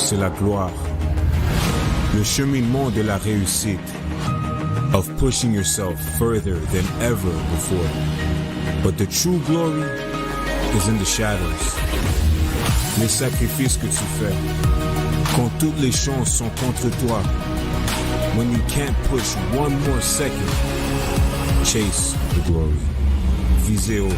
c'est la gloire. Le cheminement de la réussite. Of pushing yourself further than ever before. But the true glory is in the shadows. Les sacrifices que tu fais. Quand toutes les chances sont contre toi. When you can't push one more second. Chase the glory. Visez haut.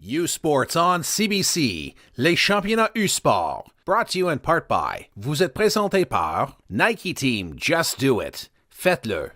U-Sports on CBC, les championnats U-Sport. Brought to you in part by, vous êtes présenté par Nike Team Just Do It. Faites-le.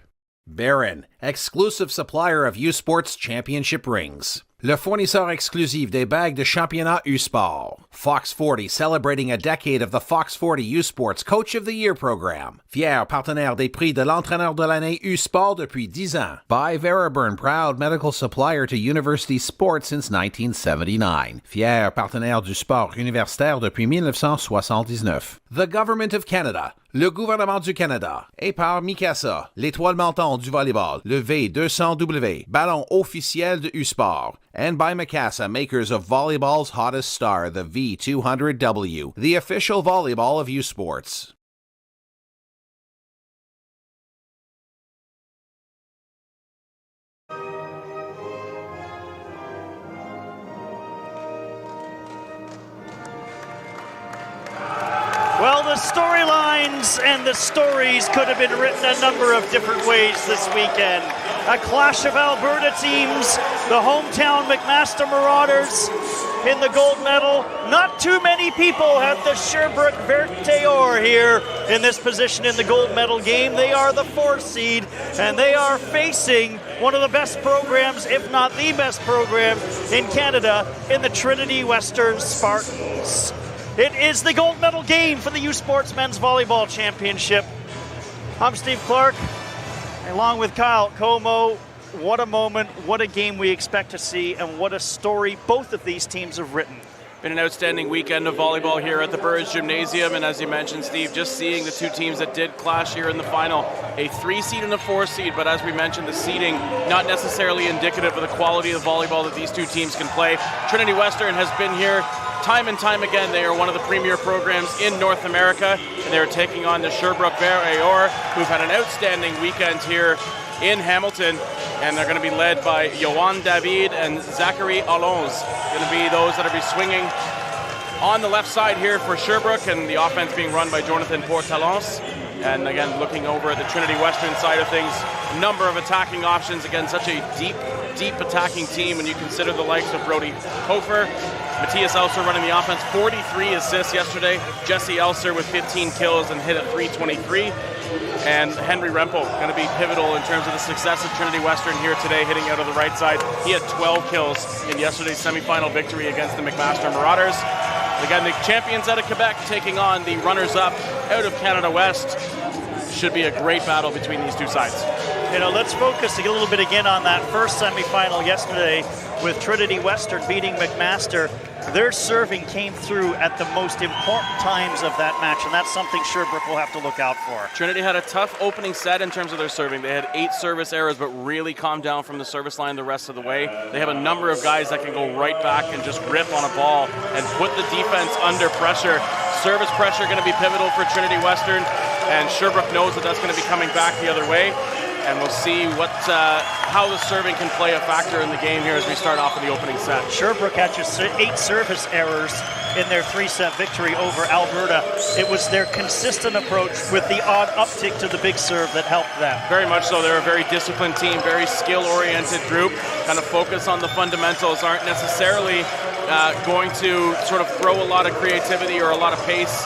Baron, exclusive supplier of U-Sports championship rings. Le fournisseur exclusif des bagues de championnat U-Sport. Fox 40 celebrating a decade of the Fox 40 U-Sports Coach of the Year program. Fier partenaire des prix de l'entraîneur de l'année U-Sport depuis 10 ans. By Veriburn, proud medical supplier to university sports since 1979. Fier partenaire du sport universitaire depuis 1979. The Government of Canada. Le gouvernement du Canada. Et par Mikasa, l'étoile montante du volleyball, le V200W, ballon officiel de U-Sport. And by Mikasa, makers of volleyball's hottest star, the V200W, the official volleyball of U-Sports. Well, the storylines and the stories could have been written a number of different ways this weekend. A clash of Alberta teams, the hometown McMaster Marauders in the gold medal. Not too many people have the Sherbrooke Verte Or here in this position in the gold medal game. They are the 4th seed, and they are facing one of the best programs, if not the best program in Canada, in the Trinity Western Spartans. It is the gold medal game for the U-Sports Men's Volleyball Championship. I'm Steve Clark, along with Kyle Como. What a moment, what a game we expect to see, and what a story both of these teams have written. Been an outstanding weekend of volleyball here at the Burridge Gymnasium, and as you mentioned, Steve, just seeing the two teams that did clash here in the final, a 3 seed and a 4 seed, but as we mentioned, the seeding not necessarily indicative of the quality of volleyball that these two teams can play. Trinity Western has been here time and time again. They are one of the premier programs in North America, and they're taking on the Sherbrooke Verte Or, who've had an outstanding weekend here in Hamilton, and they're going to be led by Yoann David and Zachary Alonze. Going to be those that will be swinging on the left side here for Sherbrooke, and the offense being run by Jonathan Portalance. And again, looking over at the Trinity Western side of things, a number of attacking options. Again, such a deep attacking team when you consider the likes of Brody Hofer, Matthias Elser running the offense, 43 assists yesterday. Jesse Elser with 15 kills and hit at 323. And Henry Rempel going to be pivotal in terms of the success of Trinity Western here today, hitting out of the right side. He had 12 kills in yesterday's semifinal victory against the McMaster Marauders. Again, the champions out of Quebec taking on the runners-up out of Canada West. Should be a great battle between these two sides. You know, let's focus a little bit again on that first semifinal yesterday with Trinity Western beating McMaster. Their serving came through at the most important times of that match, and that's something Sherbrooke will have to look out for. Trinity had a tough opening set in terms of their serving. They had 8 service errors, but really calmed down from the service line the rest of the way. They have a number of guys that can go right back and just grip on a ball and put the defense under pressure. Service pressure going to be pivotal for Trinity Western, and Sherbrooke knows that that's going to be coming back the other way. And we'll see how the serving can play a factor in the game here as we start off in the opening set. Sherbrooke had just 8 service errors in their 3-set victory over Alberta. It was their consistent approach with the odd uptick to the big serve that helped them. Very much so. They're a very disciplined team, very skill-oriented group, kind of focus on the fundamentals, aren't necessarily going to sort of throw a lot of creativity or a lot of pace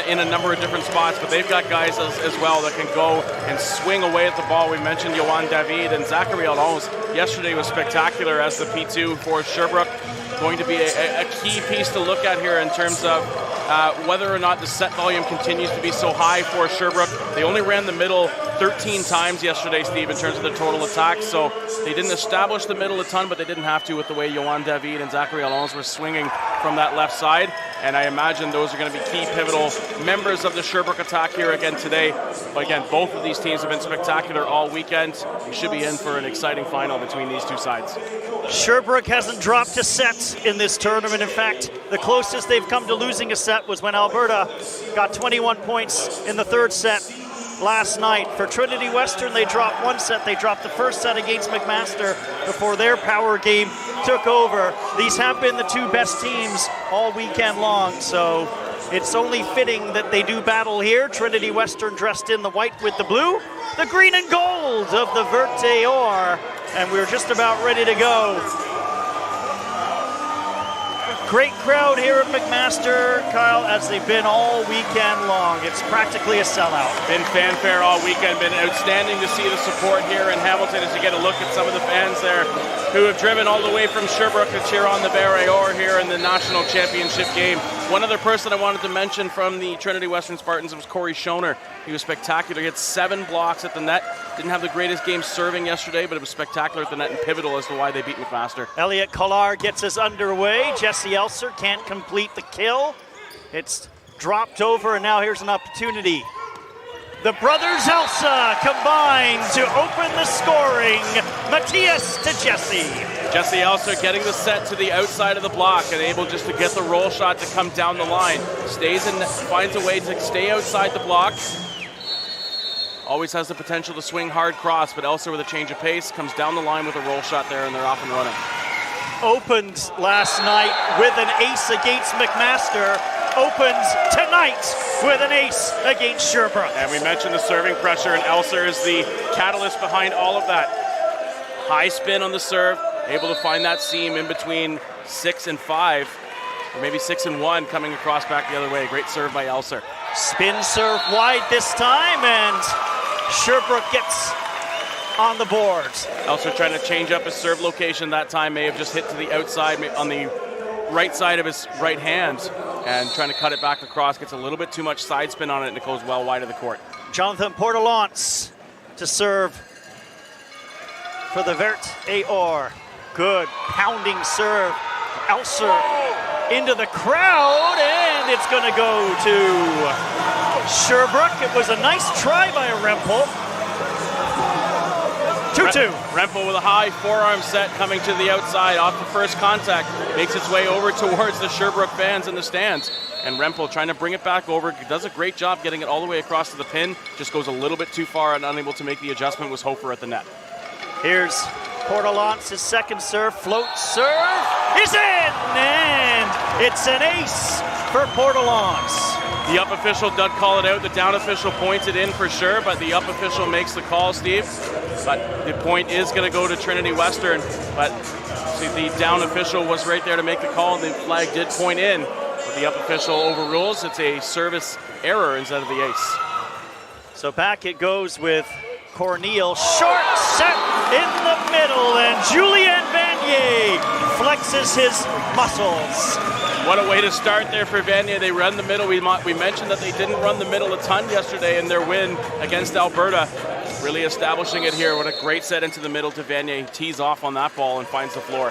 in a number of different spots, but they've got guys as well that can go and swing away at the ball. We mentioned Yoann David and Zachary Alonze. Yesterday was spectacular as the P2 for Sherbrooke. going to be a key piece to look at here in terms of whether or not the set volume continues to be so high for Sherbrooke. They only ran the middle 13 times yesterday, Steve, in terms of the total attacks, so they didn't establish the middle a ton, but they didn't have to with the way Yohan David and Zachary Alonso were swinging from that left side, and I imagine those are going to be key pivotal members of the Sherbrooke attack here again today. But again, both of these teams have been spectacular all weekend. We should be in for an exciting final between these two sides. Sherbrooke hasn't dropped a set in this tournament. In fact, the closest they've come to losing a set was when Alberta got 21 points in the third set last night. For Trinity Western, they dropped one set. They dropped the first set against McMaster before their power game took over. These have been the two best teams all weekend long, so it's only fitting that they do battle here. Trinity Western dressed in the white with the blue, the green and gold of the Verte Or, and we're just about ready to go. Great crowd here at McMaster, Kyle, as they've been all weekend long. It's practically a sellout. Been fanfare all weekend. Been outstanding to see the support here in Hamilton as you get a look at some of the fans there who have driven all the way from Sherbrooke to cheer on the Verte Or here in the national championship game. One other person I wanted to mention from the Trinity Western Spartans was Corey Schoner. He was spectacular. He had 7 blocks at the net. Didn't have the greatest game serving yesterday, but it was spectacular at the net and pivotal as to why they beat McMaster. Elliot Collard gets us underway. Jesse Elser can't complete the kill. It's dropped over, and now here's an opportunity. The brothers Elsa combine to open the scoring. Matthias to Jesse. Jesse Elser getting the set to the outside of the block and able just to get the roll shot to come down the line. Stays in, finds a way to stay outside the block. Always has the potential to swing hard cross, but Elser with a change of pace comes down the line with a roll shot there, and they're off and running. Opened last night with an ace against McMaster. Opens tonight with an ace against Sherbrooke. And we mentioned the serving pressure, and Elser is the catalyst behind all of that. High spin on the serve, able to find that seam in between 6 and 5, or maybe 6 and 1, coming across back the other way. Great serve by Elser. Spin serve wide this time, and Sherbrooke gets on the board. Elser trying to change up his serve location that time, may have just hit to the outside on the right side of his right hand, and trying to cut it back across, gets a little bit too much side spin on it, and it goes well wide of the court. Jonathan Portelance to serve for the Verte Or. Good pounding serve. Elser into the crowd, and it's going to go to Sherbrooke. It was a nice try by Rempel. 2-2. Rempel with a high forearm set coming to the outside off the first contact. Makes its way over towards the Sherbrooke fans in the stands. And Rempel trying to bring it back over. Does a great job getting it all the way across to the pin. Just goes a little bit too far and unable to make the adjustment. Was Hofer at the net. Here's Portelance, his second serve. Float serve is in! And it's an ace for Portelance. The up official does call it out. The down official points it in for sure, but the up official makes the call, Steve. But the point is going to go to Trinity Western. But see, the down official was right there to make the call. The flag did point in, but the up official overrules. It's a service error instead of the ace. So back it goes with Corneille. Short set in the middle, and Julien Vanier flexes his muscles. What a way to start there for Vanier. They run the middle. We mentioned that they didn't run the middle a ton yesterday in their win against Alberta. Really establishing it here. What a great set into the middle to Vanier. He tees off on that ball and finds the floor.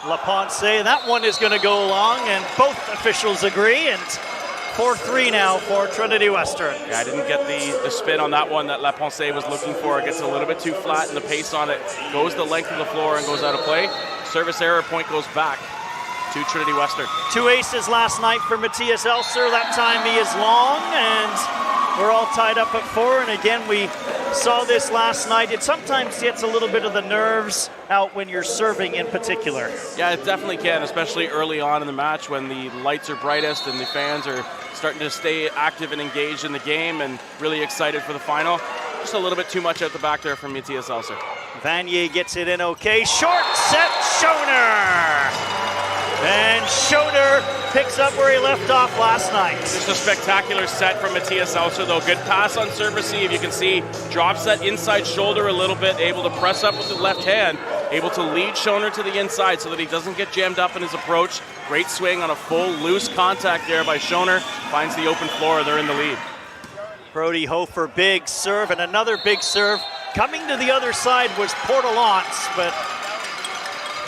LaPonce, that one is going to go long, and both officials agree, and 4-3 now for Trinity Western. Yeah, I didn't get the spin on that one that LaPonce was looking for. It gets a little bit too flat, and the pace on it goes the length of the floor and goes out of play. Service error, point goes back to Trinity Western. 2 aces last night for Matthias Elser. That time he is long, and we're all tied up at 4. And again, we saw this last night. It sometimes gets a little bit of the nerves out when you're serving in particular. Yeah, it definitely can, especially early on in the match when the lights are brightest and the fans are starting to stay active and engaged in the game and really excited for the final. Just a little bit too much out the back there from Matthias Elser. Vanier gets it in okay. Short set, Schoner. And Schoner picks up where he left off last night. Just a spectacular set from Matthias Elser, though. Good pass on serve receive. You can see drops that inside shoulder a little bit, able to press up with the left hand, able to lead Schoner to the inside so that he doesn't get jammed up in his approach. Great swing on a full loose contact there by Schoner. Finds the open floor. They're in the lead. Brody Hofer, big serve, and another big serve. Coming to the other side was Portelance, but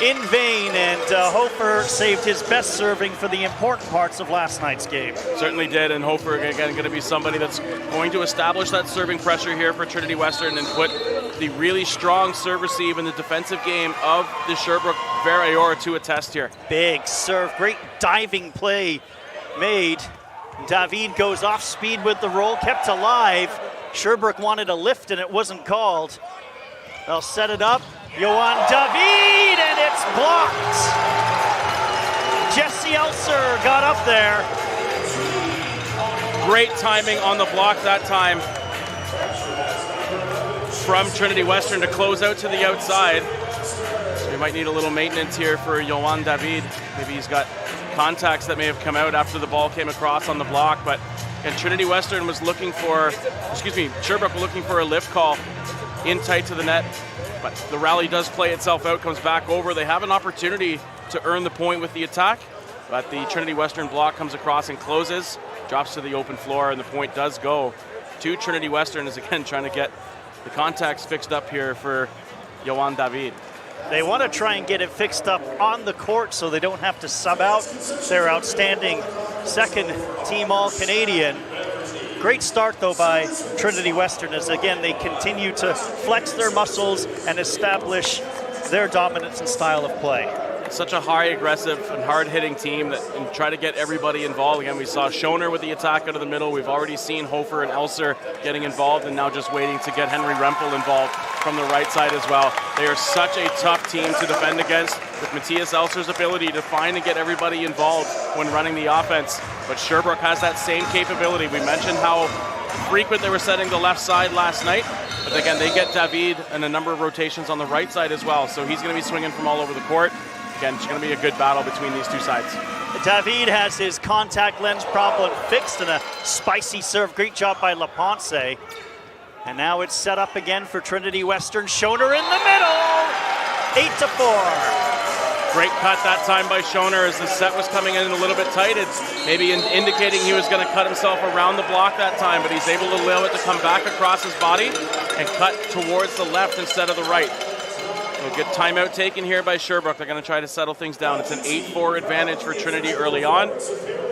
in vain, and Hofer saved his best serving for the important parts of last night's game. Certainly did, and Hofer, again, going to be somebody that's going to establish that serving pressure here for Trinity Western and put the really strong serve receive in the defensive game of the Sherbrooke Varrior to a test here. Big serve, great diving play made. David goes off speed with the roll, kept alive. Sherbrooke wanted a lift and it wasn't called. They'll set it up. Johan David, and it's blocked. Jesse Elser got up there. Great timing on the block that time from Trinity Western to close out to the outside. So we might need a little maintenance here for Johan David. Maybe he's got contacts that may have come out after the ball came across on the block, but and Trinity Western was looking for, Sherbrooke were looking for a lift call in tight to the net, but the rally does play itself out, comes back over. They have an opportunity to earn the point with the attack, but the Trinity Western block comes across and closes, drops to the open floor, and the point does go to Trinity Western, is again trying to get the contacts fixed up here for Johan David. They want to try and get it fixed up on the court so they don't have to sub out their outstanding second team All-Canadian. Great start, though, by Trinity Western as, again, they continue to flex their muscles and establish their dominance and style of play. Such a high, aggressive, and hard-hitting team that and try to get everybody involved. Again, we saw Schoner with the attack out of the middle. We've already seen Hofer and Elser getting involved, and now just waiting to get Henry Rempel involved from the right side as well. They are such a tough team to defend against, with Matthias Elser's ability to find and get everybody involved when running the offense. But Sherbrooke has that same capability. We mentioned how frequent they were setting the left side last night, but again, they get David and a number of rotations on the right side as well, so he's going to be swinging from all over the court. Again, it's going to be a good battle between these two sides. David has his contact lens problem fixed and a spicy serve. Great job by Leponce. And now it's set up again for Trinity Western. Schoner in the middle. 8-4. Great cut that time by Schoner as the set was coming in a little bit tight. It's maybe indicating he was going to cut himself around the block that time, but he's able to allow it to come back across his body and cut towards the left instead of the right. A good timeout taken here by Sherbrooke. They're going to try to settle things down. It's an 8-4 advantage for Trinity early on.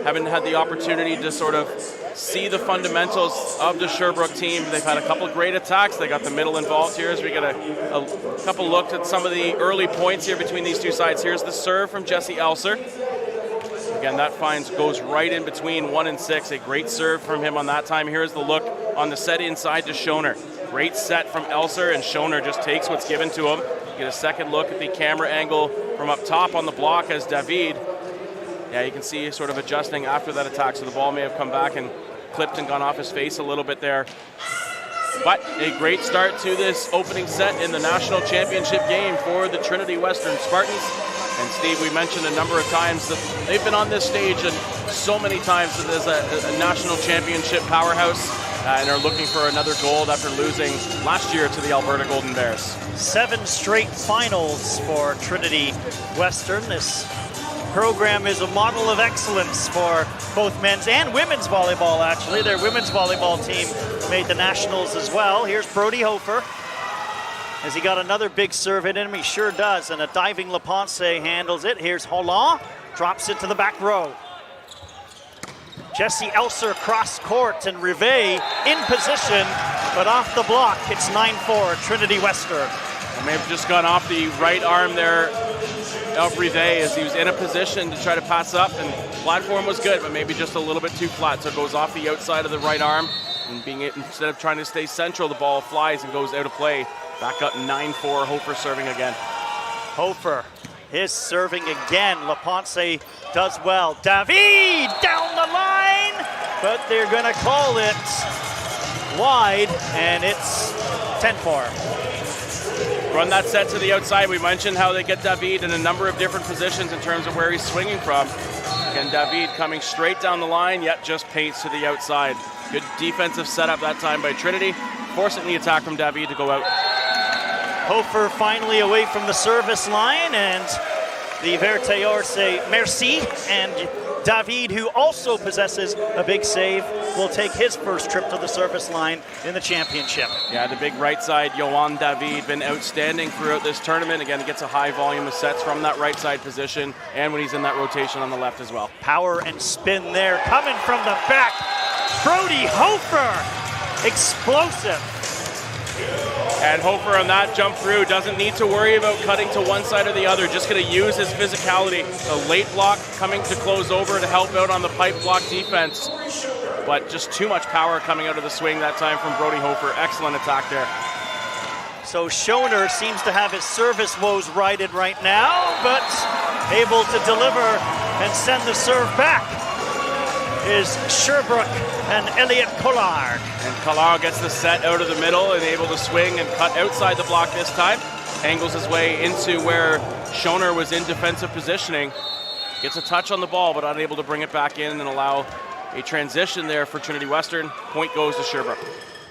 Haven't had the opportunity to sort of see the fundamentals of the Sherbrooke team. They've had a couple great attacks. They got the middle involved here as we get a couple looks at some of the early points here between these two sides. Here's the serve from Jesse Elser. Again, that goes right in between 1 and 6. A great serve from him on that time. Here's the look on the set inside to Schoner. Great set from Elser, and Schoner just takes what's given to him. Get a second look at the camera angle from up top on the block as David. Yeah, you can see sort of adjusting after that attack, so the ball may have come back and clipped and gone off his face a little bit there. But a great start to this opening set in the national championship game for the Trinity Western Spartans. And Steve, we mentioned a number of times that they've been on this stage and so many times as a national championship powerhouse and are looking for another gold after losing last year to the Alberta Golden Bears. 7 straight finals for Trinity Western. This program is a model of excellence for both men's and women's volleyball, actually. Their women's volleyball team made the nationals as well. Here's Brody Hofer. Has he got another big serve in him? He sure does, and a diving Leponce handles it. Here's Holland, drops it to the back row. Jesse Elser cross court, and Rivet in position, but off the block. It's 9-4, Trinity Western. May have just gone off the right arm there of Rivet as he was in a position to try to pass up, and platform was good, but maybe just a little bit too flat, so it goes off the outside of the right arm, and instead of trying to stay central, the ball flies and goes out of play. Back up 9-4, Hofer serving again. Hofer, his serving again. Leponce does well. David down the line, but they're going to call it wide, and it's 10-4. Run that set to the outside. We mentioned how they get David in a number of different positions in terms of where he's swinging from. Again, David coming straight down the line, yet just paints to the outside. Good defensive setup that time by Trinity, forcing the attack from David to go out. Hofer finally away from the service line, and the Verteurs say merci, and David, who also possesses a big save, will take his first trip to the service line in the championship. Yeah, the big right side, Yohan David, been outstanding throughout this tournament. Again, he gets a high volume of sets from that right side position, and when he's in that rotation on the left as well. Power and spin there, coming from the back. Brody Hofer, explosive. And Hofer on that jump through doesn't need to worry about cutting to one side or the other, just going to use his physicality. A late block coming to close over to help out on the pipe block defense. But just too much power coming out of the swing that time from Brody Hofer. Excellent attack there. So Schoner seems to have his service woes righted right now, but able to deliver and send the serve back is Sherbrooke and Elliot Collard. And Collard gets the set out of the middle and able to swing and cut outside the block this time. Angles his way into where Schoner was in defensive positioning. Gets a touch on the ball, but unable to bring it back in and allow a transition there for Trinity Western. Point goes to Sherbrooke.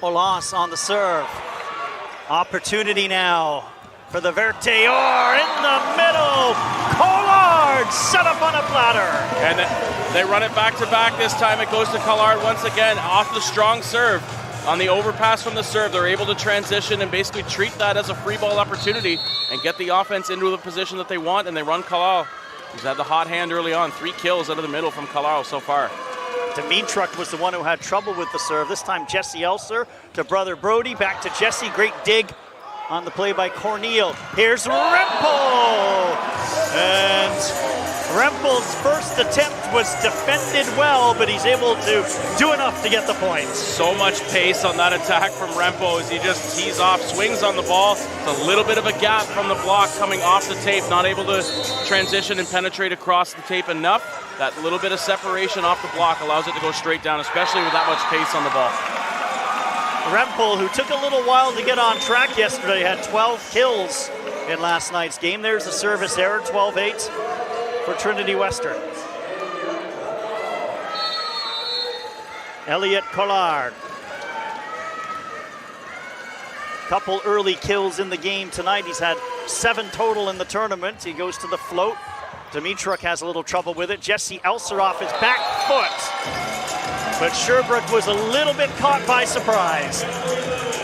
Olas on the serve. Opportunity now for the Verteurs in the middle. Collard set up on a platter. And they run it back to back. This time it goes to Collard once again off the strong serve. On the overpass from the serve, they're able to transition and basically treat that as a free ball opportunity and get the offense into the position that they want, and they run Collard. He's had the hot hand early on. 3 kills out of the middle from Collard so far. Dimitruк was the one who had trouble with the serve. This time Jesse Elser to brother Brody. Back to Jesse. Great dig on the play by Corneal. Here's Rempel. And Rempel's first attempt was defended well, but he's able to do enough to get the points. So much pace on that attack from Rempel as he just tees off, swings on the ball. It's a little bit of a gap from the block coming off the tape, not able to transition and penetrate across the tape enough. That little bit of separation off the block allows it to go straight down, especially with that much pace on the ball. Rempel, who took a little while to get on track yesterday, had 12 kills in last night's game. There's a service error, 12-8 for Trinity Western. Elliot Collard. Couple early kills in the game tonight. He's had 7 total in the tournament. He goes to the float. Dimitruк has a little trouble with it. Jesse Elser off his back foot. But Sherbrooke was a little bit caught by surprise.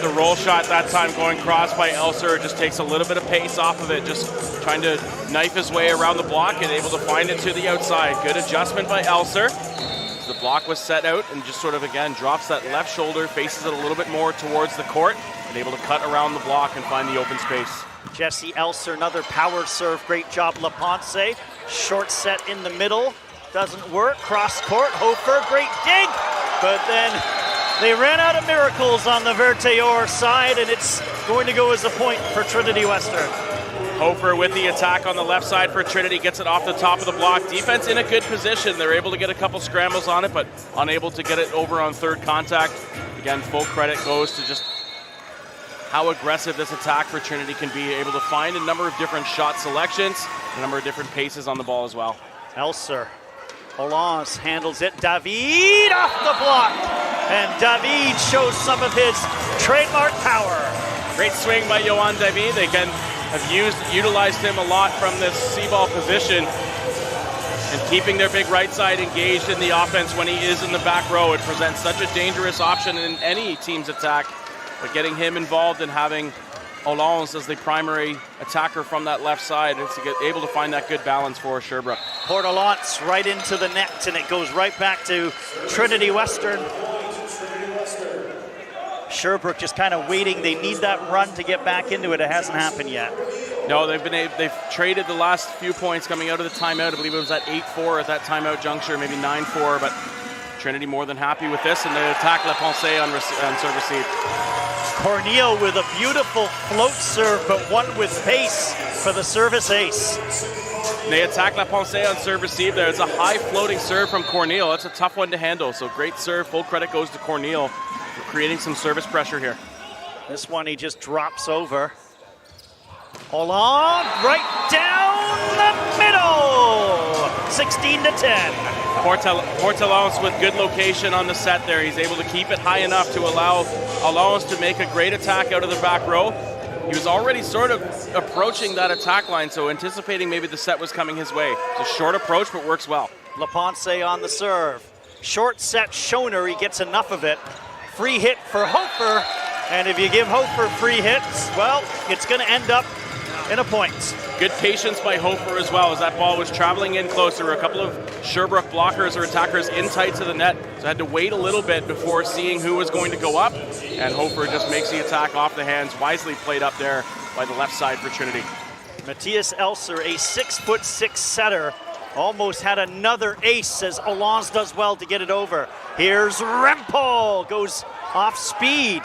The roll shot that time going cross by Elser just takes a little bit of pace off of it, just trying to knife his way around the block and able to find it to the outside. Good adjustment by Elser. The block was set out and just sort of again drops that left shoulder, faces it a little bit more towards the court, and able to cut around the block and find the open space. Jesse Elser, another power serve. Great job, LaPonce. Short set in the middle. Doesn't work. Cross court. Hofer, great dig. But then they ran out of miracles on the Verteurs side, and it's going to go as a point for Trinity Western. Hofer with the attack on the left side for Trinity, gets it off the top of the block. Defense in a good position. They're able to get a couple scrambles on it, but unable to get it over on third contact. Again, full credit goes to just how aggressive this attack for Trinity can be, able to find a number of different shot selections, a number of different paces on the ball as well. Elser, Olans handles it. David off the block, and David shows some of his trademark power. Great swing by Yohan David. They again have utilized him a lot from this C-ball position and keeping their big right side engaged in the offense when he is in the back row. It presents such a dangerous option in any team's attack. But getting him involved and having Olans as the primary attacker from that left side, it's able to find that good balance for Sherbrooke. Portalance right into the net, and it goes right back to Trinity Western. Sherbrooke just kind of waiting. They need that run to get back into it. It hasn't happened yet. No, they've traded the last few points coming out of the timeout. I believe it was at 8-4 at that timeout juncture, maybe 9-4, but Trinity more than happy with this, and they attack LaPonce on serve receive. Corneal with a beautiful float serve, but one with pace for the service ace. They attack LaPonce on serve receive there. It's a high floating serve from Corneal. That's a tough one to handle, so great serve. Full credit goes to Corneal for creating some service pressure here. This one he just drops over. Hollande right down the middle. 16-10. Portalance with good location on the set there. He's able to keep it high enough to allow Alonso to make a great attack out of the back row. he was already sort of approaching that attack line, so anticipating maybe the set was coming his way. It's a short approach, but works well. LaPonce on the serve. Short set Schoner, he gets enough of it. Free hit for Hofer, and if you give Hofer free hits, well, it's going to end up in a point. Good patience by Hofer as well, as that ball was traveling in closer. A couple of Sherbrooke blockers or attackers in tight to the net, so had to wait a little bit before seeing who was going to go up, and Hofer just makes the attack off the hands, wisely played up there by the left side for Trinity. Matthias Elser, a 6'6" setter, almost had another ace as Hollande does well to get it over. Here's Rempel, goes off speed.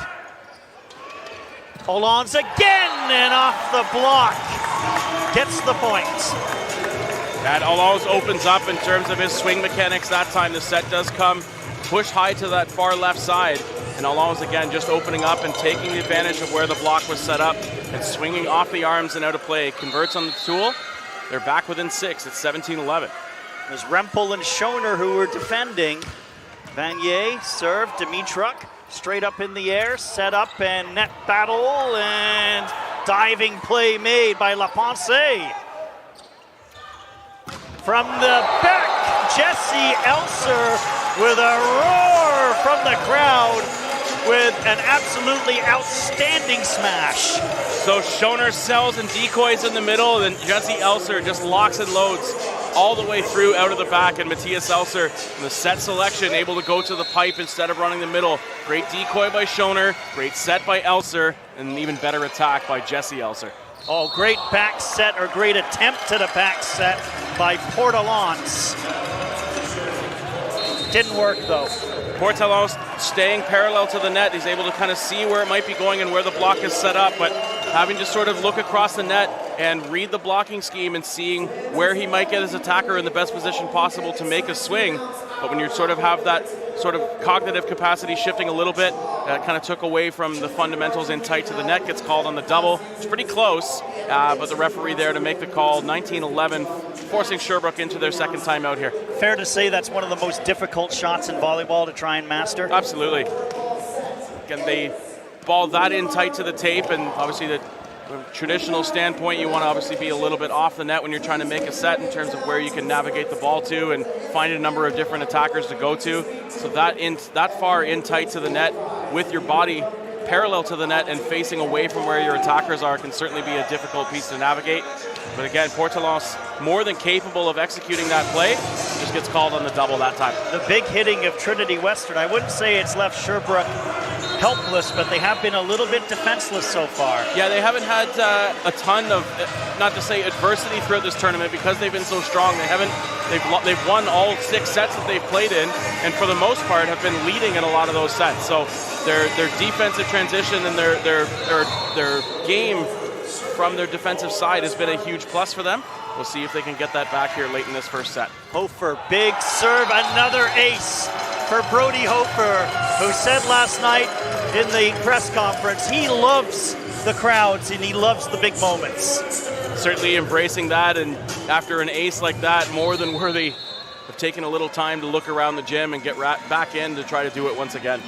Hollande again, and off the block. Gets the point. That Hollande opens up in terms of his swing mechanics that time. The set does come push high to that far left side, and Hollande again just opening up and taking the advantage of where the block was set up and swinging off the arms and out of play. Converts on the tool. They're back within 6. It's 17-11. There's Rempel and Schoner who were defending. Vanier serve, Dimitruk straight up in the air, set up and net battle, and diving play made by LaPonce. From the back, Jesse Elser with a roar from the crowd with an absolutely outstanding smash. So Schoner sells and decoys in the middle, and Jesse Elser just locks and loads all the way through out of the back, and Matthias Elser in the set selection able to go to the pipe instead of running the middle. Great decoy by Schoner, great set by Elser, and an even better attack by Jesse Elser. Oh, great back set, or great attempt at a back set by Portalance. Didn't work though. Portalance staying parallel to the net. He's able to kind of see where it might be going and where the block is set up, but having to sort of look across the net and read the blocking scheme and seeing where he might get his attacker in the best position possible to make a swing. But when you sort of have that sort of cognitive capacity shifting a little bit, that kind of took away from the fundamentals in tight to the net, gets called on the double. It's pretty close, but the referee there to make the call, 19-11, forcing Sherbrooke into their second timeout here. Fair to say that's one of the most difficult shots in volleyball to try and master? Absolutely. Again, they ball that in tight to the tape, and obviously the traditional standpoint, you want to obviously be a little bit off the net when you're trying to make a set in terms of where you can navigate the ball to and find a number of different attackers to go to. So that far in tight to the net with your body parallel to the net and facing away from where your attackers are can certainly be a difficult piece to navigate. But again, Portalance more than capable of executing that play, just gets called on the double that time. The big hitting of Trinity Western, I wouldn't say it's left Sherbrooke helpless, but they have been a little bit defenseless so far. Yeah, they haven't had a ton of, not to say adversity throughout this tournament, because they've been so strong. They've won all 6 sets that they've played in, and for the most part have been leading in a lot of those sets. So their defensive transition and their game from their defensive side has been a huge plus for them. We'll see if they can get that back here late in this first set. Hofer, big serve, another ace for Brody Hofer, who said last night in the press conference he loves the crowds and he loves the big moments. Certainly embracing that, and after an ace like that, more than worthy of taking a little time to look around the gym and get back in to try to do it once again.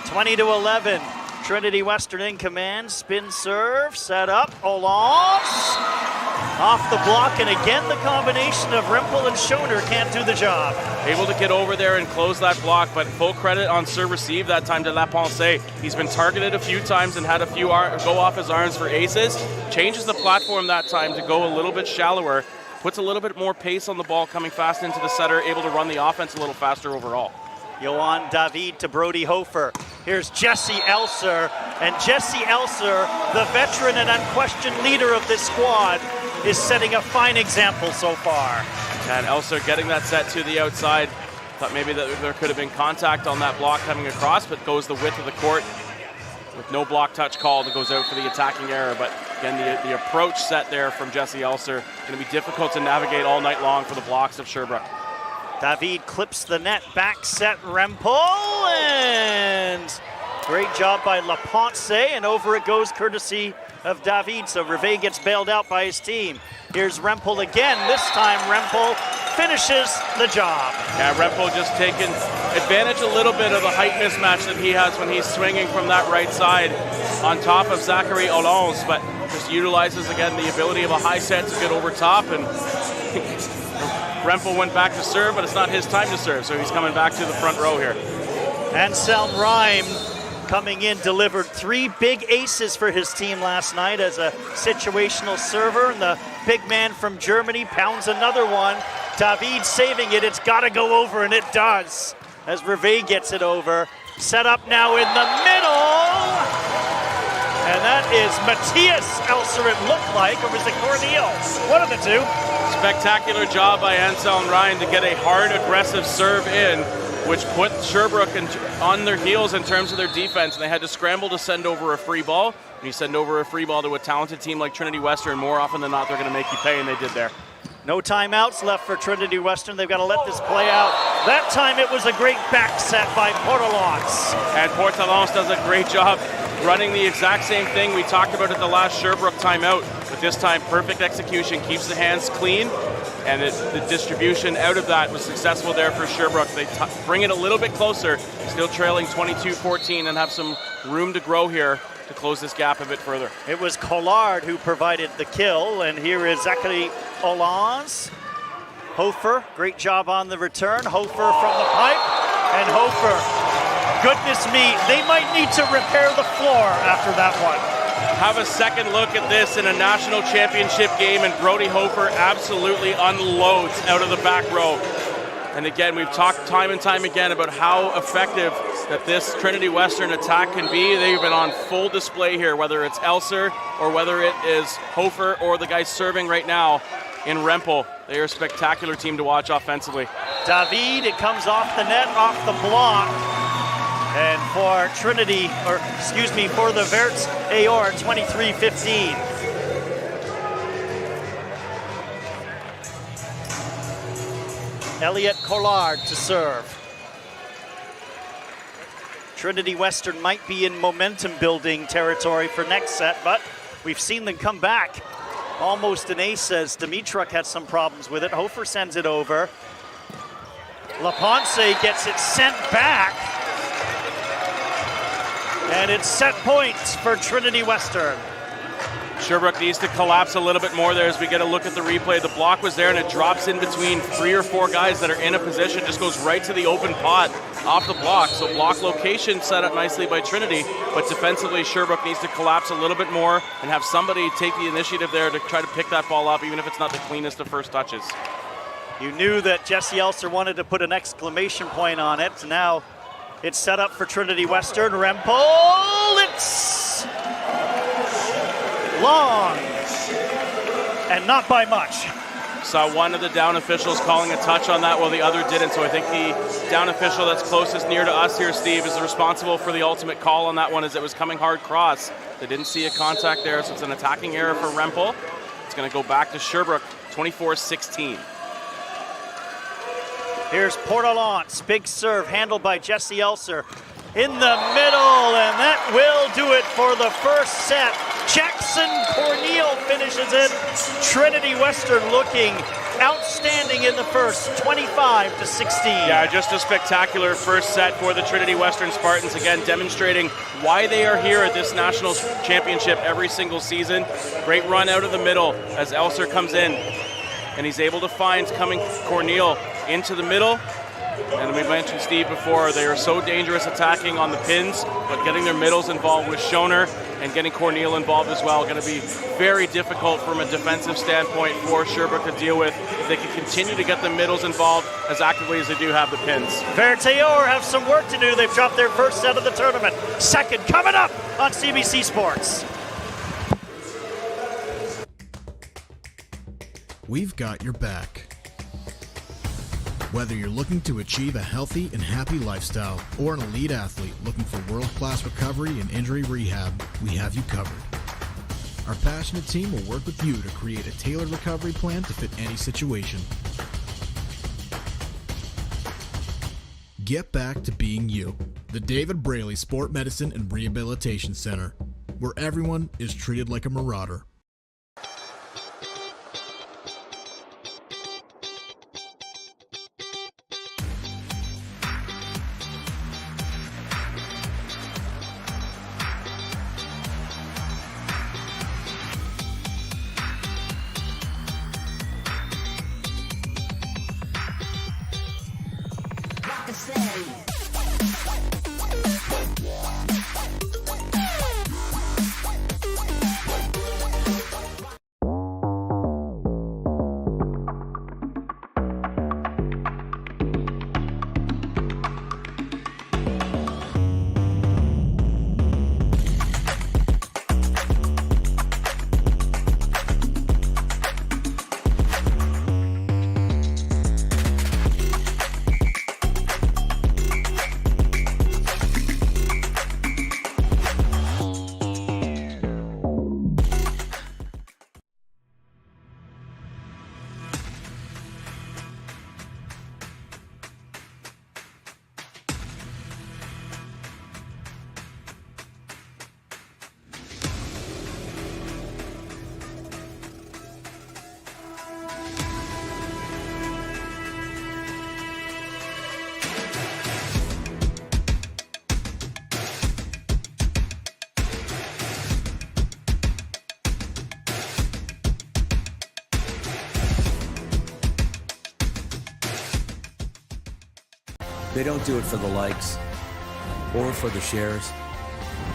20-11. Trinity Western in command, spin serve, set up, Hollande off the block, and again the combination of Rempel and Schoner can't do the job. Able to get over there and close that block, but full credit on serve receive that time to LaPonce. He's been targeted a few times and had a few go off his arms for aces. Changes the platform that time to go a little bit shallower, puts a little bit more pace on the ball coming fast into the setter, able to run the offense a little faster overall. Johan David to Brody Hofer. Here's Jesse Elser, and Jesse Elser, the veteran and unquestioned leader of this squad, is setting a fine example so far. And Elser getting that set to the outside. Thought maybe that there could have been contact on that block coming across, but goes the width of the court with no block touch called. It goes out for the attacking error, but again, the approach set there from Jesse Elser going to be difficult to navigate all night long for the blocks of Sherbrooke. David clips the net, back set Rempel, and great job by LaPonce, and over it goes courtesy of David, so Rivet gets bailed out by his team. Here's Rempel again, this time Rempel finishes the job. Yeah, Rempo just taking advantage a little bit of the height mismatch that he has when he's swinging from that right side on top of Zachary Hollande, but just utilizes again the ability of a high set to get over top, and Rempo went back to serve, but it's not his time to serve, so he's coming back to the front row here. Anselm Rhyme coming in, delivered 3 big aces for his team last night as a situational server, and the big man from Germany pounds another one. David saving it. It's got to go over, and it does as Rivet gets it over. Set up now in the middle, and that is Matthias Elser, it looked like, or was it Cornel? One of the two. Spectacular job by Anselm Ryan to get a hard, aggressive serve in, which put Sherbrooke on their heels in terms of their defense, and they had to scramble to send over a free ball. When you send over a free ball to a talented team like Trinity Western, more often than not, they're going to make you pay, and they did there. No timeouts left for Trinity Western. They've got to let this play out. That time it was a great back set by Portalance. And Portalance does a great job running the exact same thing we talked about at the last Sherbrooke timeout, but this time perfect execution, keeps the hands clean, and the distribution out of that was successful there for Sherbrooke. They bring it a little bit closer, still trailing 22-14, and have some room to grow here to close this gap a bit further. It was Collard who provided the kill, and here is Zachary Hollande. Hofer, great job on the return. Hofer from the pipe, and Hofer, goodness me, they might need to repair the floor after that one. Have a second look at this in a national championship game, and Brody Hofer absolutely unloads out of the back row. And again, we've talked time and time again about how effective that this Trinity Western attack can be. They've been on full display here, whether it's Elser or whether it is Hofer or the guy serving right now in Rempel. They are a spectacular team to watch offensively. David, it comes off the net, off the block. And for Trinity, or excuse me, for the Verts Aor, 23-15. Elliot Collard to serve. Trinity Western might be in momentum building territory for next set, but we've seen them come back. Almost an ace as Dimitruk had some problems with it. Hofer sends it over. Laponce gets it sent back. And it's set points for Trinity Western. Sherbrooke needs to collapse a little bit more there as we get a look at the replay. The block was there, and it drops in between 3 or 4 guys that are in a position, just goes right to the open pot off the block. So block location set up nicely by Trinity, but defensively Sherbrooke needs to collapse a little bit more and have somebody take the initiative there to try to pick that ball up, even if it's not the cleanest of first touches. You knew that Jesse Elser wanted to put an exclamation point on it. Now it's set up for Trinity Western. Rempel, it's long, and not by much. Saw one of the down officials calling a touch on that while the other didn't, so I think the down official that's closest near to us here, Steve, is responsible for the ultimate call on that one as it was coming hard cross. They didn't see a contact there, so it's an attacking error for Rempel. It's going to go back to Sherbrooke, 24-16. Here's Portalance, big serve handled by Jesse Elser in the middle, and that will do it for the first set. Jackson Cornel finishes it. Trinity Western looking outstanding in the first, 25-16. Yeah, just a spectacular first set for the Trinity Western Spartans, again demonstrating why they are here at this national championship every single season. Great run out of the middle as Elser comes in, and he's able to find coming Cornel into the middle. And we mentioned, Steve, before, they are so dangerous attacking on the pins, but getting their middles involved with Schoner and getting Cornel involved as well going to be very difficult from a defensive standpoint for Sherbrooke to deal with if they can continue to get the middles involved as actively as they do have the pins. Verteor have some work to do. They've dropped their first set of the tournament. Second coming up on CBC Sports. We've got your back. Whether you're looking to achieve a healthy and happy lifestyle or an elite athlete looking for world-class recovery and injury rehab, we have you covered. Our passionate team will work with you to create a tailored recovery plan to fit any situation. Get back to being you. The David Braley Sport Medicine and Rehabilitation Center, where everyone is treated like a marauder. They don't do it for the likes or for the shares.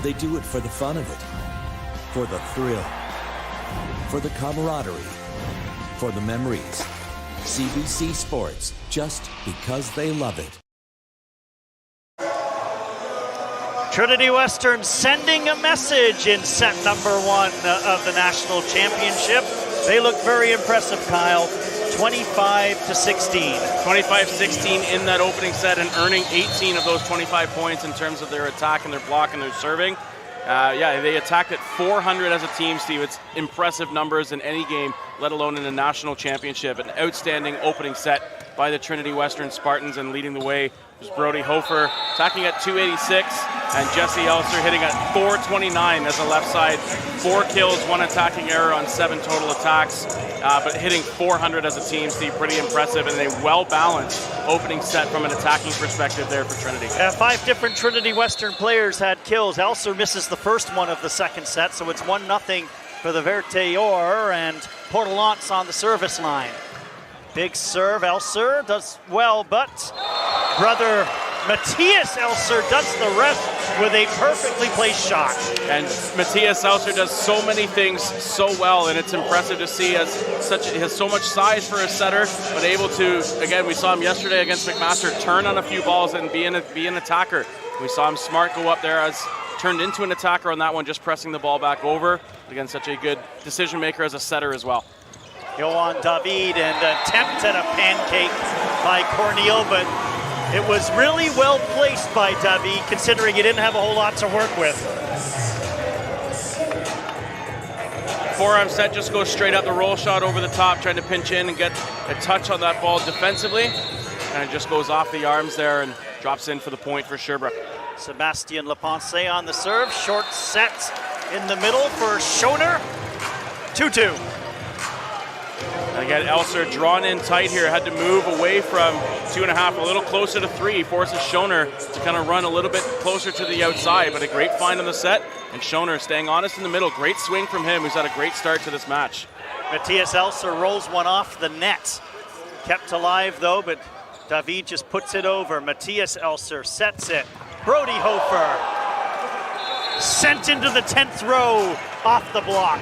They do it for the fun of it, for the thrill, for the camaraderie, for the memories. CBC Sports, just because they love it. Trinity Western sending a message in set number 1 of the national championship. They look very impressive, Kyle. 25-16. 25-16 in that opening set and earning 18 of those 25 points in terms of their attack and their block and their serving. They attacked at 400 as a team, Steve. It's impressive numbers in any game, let alone in a national championship. An outstanding opening set by the Trinity Western Spartans, and leading the way was Brody Hofer, attacking at 286, and Jesse Elster hitting at 429 as a left side. 4 kills, 1 attacking error on 7 total attacks, but hitting 400 as a team, Steve, pretty impressive, and a well-balanced opening set from an attacking perspective there for Trinity. 5 different Trinity Western players had kills. Elster misses the first one of the second set, so it's 1-0 for the Vertayor, and Portelance on the service line. Big serve, Elser does well, but brother Matthias Elser does the rest with a perfectly placed shot. And Matthias Elser does so many things so well, and it's impressive to see. He has so much size for a setter, but able to, again, we saw him yesterday against McMaster, turn on a few balls and be an attacker. We saw him smart go up there, as turned into an attacker on that one, just pressing the ball back over. Again, such a good decision maker as a setter as well. Johan David, and attempt at a pancake by Corneille, but it was really well placed by David, considering he didn't have a whole lot to work with. Forearm set just goes straight up, the roll shot over the top, trying to pinch in and get a touch on that ball defensively, and it just goes off the arms there and drops in for the point for Sherbrooke. Sebastien Leponce on the serve, short set in the middle for Schoner. 2-2. And again, Elser drawn in tight here, had to move away from 2.5, a little closer to 3, forces Schoner to kind of run a little bit closer to the outside, but a great find on the set, and Schoner staying honest in the middle. Great swing from him, who's had a great start to this match. Matthias Elser rolls one off the net. Kept alive though, but David just puts it over. Matthias Elser sets it. Brody Hofer sent into the 10th row off the block.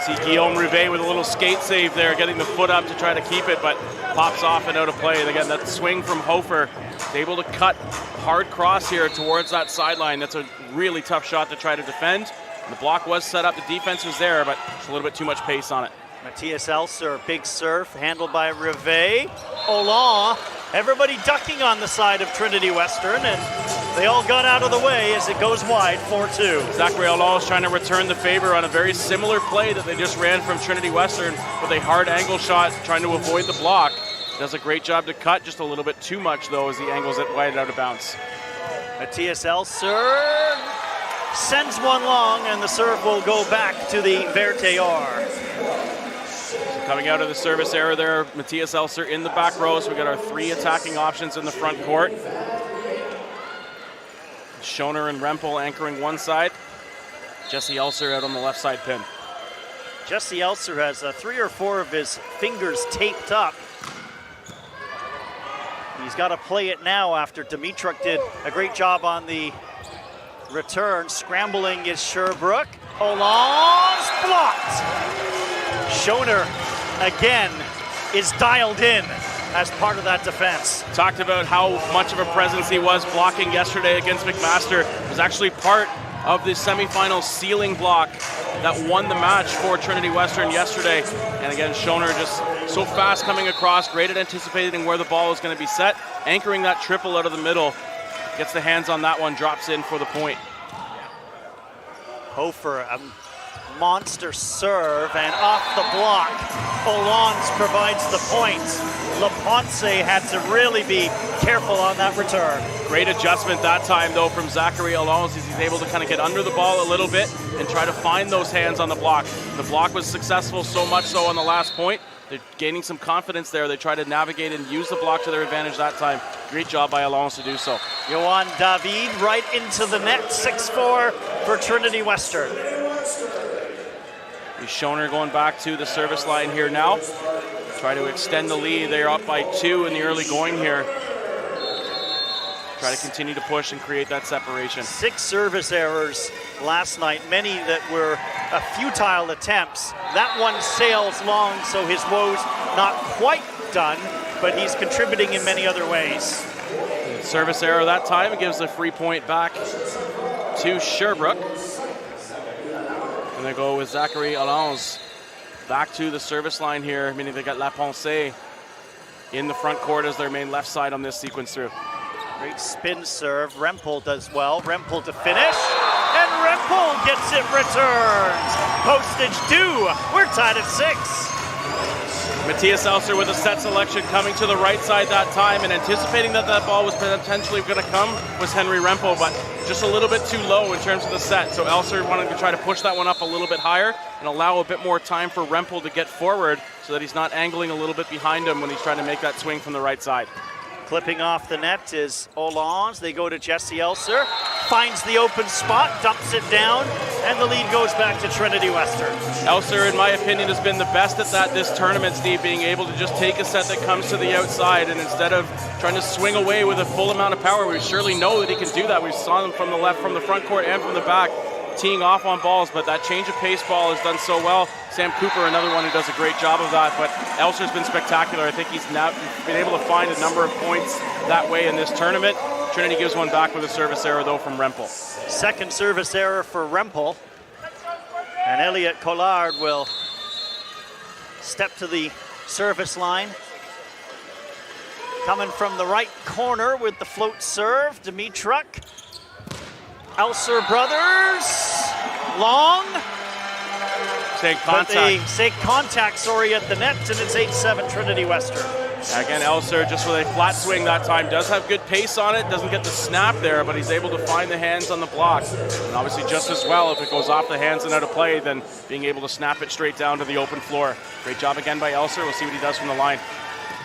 See Guillaume Rivet with a little skate save there, getting the foot up to try to keep it, but pops off and out of play. And again, that swing from Hofer is able to cut hard cross here towards that sideline. That's a really tough shot to try to defend. And the block was set up, the defense was there, but it's a little bit too much pace on it. Matthias Elser, big serve, handled by Rivet. Olan, everybody ducking on the side of Trinity Western, and they all got out of the way as it goes wide, 4-2. Zachary Olan is trying to return the favor on a very similar play that they just ran from Trinity Western with a hard angle shot, trying to avoid the block. Does a great job to cut, just a little bit too much though as he angles it wide out of bounds. Matthias Elser sends one long, and the serve will go back to the Vertayor. Coming out of the service error there, Matthias Elser in the back row, so we got our 3 attacking options in the front court. Schoner and Rempel anchoring one side. Jesse Elser out on the left side pin. Jesse Elser has 3 or 4 of his fingers taped up. He's got to play it now after Dimitruk did a great job on the return. Scrambling is Sherbrooke. Holland's blocked. Schoner again is dialed in as part of that defense. Talked about how much of a presence he was blocking yesterday against McMaster. It was actually part of the semifinal ceiling block that won the match for Trinity Western yesterday. And again, Schoner just so fast coming across, great at anticipating where the ball is going to be set, anchoring that triple out of the middle, gets the hands on that one, drops in for the point. Hofer, a monster serve, and off the block, Olans provides the point. LaPonce had to really be careful on that return. Great adjustment that time, though, from Zachary Olans, as he's able to kind of get under the ball a little bit and try to find those hands on the block. The block was successful, so much so on the last point. They're gaining some confidence there. They try to navigate and use the block to their advantage that time. Great job by Olans to do so. Yohan David right into the net, 6-4 for Trinity Western. Schoner going back to the service line here now. Try to extend the lead. They're up by 2 in the early going here. Try to continue to push and create that separation. 6 service errors last night, many that were futile attempts. That one sails long, so his woes not quite done, but he's contributing in many other ways. Service error that time. It gives a free point back to Sherbrooke. And they go with Zachary Olans back to the service line here, meaning they got LaPonce in the front court as their main left side on this sequence through. Great spin serve. Rempel does well. Rempel to finish. And Rempel gets it returned. Postage due. We're tied at 6. Matthias Elser with a set selection coming to the right side that time, and anticipating that that ball was potentially going to come was Henry Rempel, but just a little bit too low in terms of the set. So Elser wanted to try to push that one up a little bit higher and allow a bit more time for Rempel to get forward so that he's not angling a little bit behind him when he's trying to make that swing from the right side. Clipping off the net is Olans. They go to Jesse Elser. Finds the open spot, dumps it down, and the lead goes back to Trinity Western. Elser, in my opinion, has been the best at that this tournament, Steve, being able to just take a set that comes to the outside, and instead of trying to swing away with a full amount of power, we surely know that he can do that. We saw him from the left, from the front court, and from the back, teeing off on balls, but that change of pace ball has done so well. Sam Cooper, another one who does a great job of that, but Elser's been spectacular. I think he's now been able to find a number of points that way in this tournament. Trinity gives one back with a service error, though, from Rempel. Second service error for Rempel. And Elliot Collard will step to the service line. Coming from the right corner with the float serve, Dimitruk. Elser brothers, long. Say contact. But they say contact, sorry, at the net, and it's 8-7 Trinity Western. Again, Elser just with a flat swing that time. Does have good pace on it, doesn't get the snap there, but he's able to find the hands on the block. And obviously just as well, if it goes off the hands and out of play, then being able to snap it straight down to the open floor. Great job again by Elser. We'll see what he does from the line.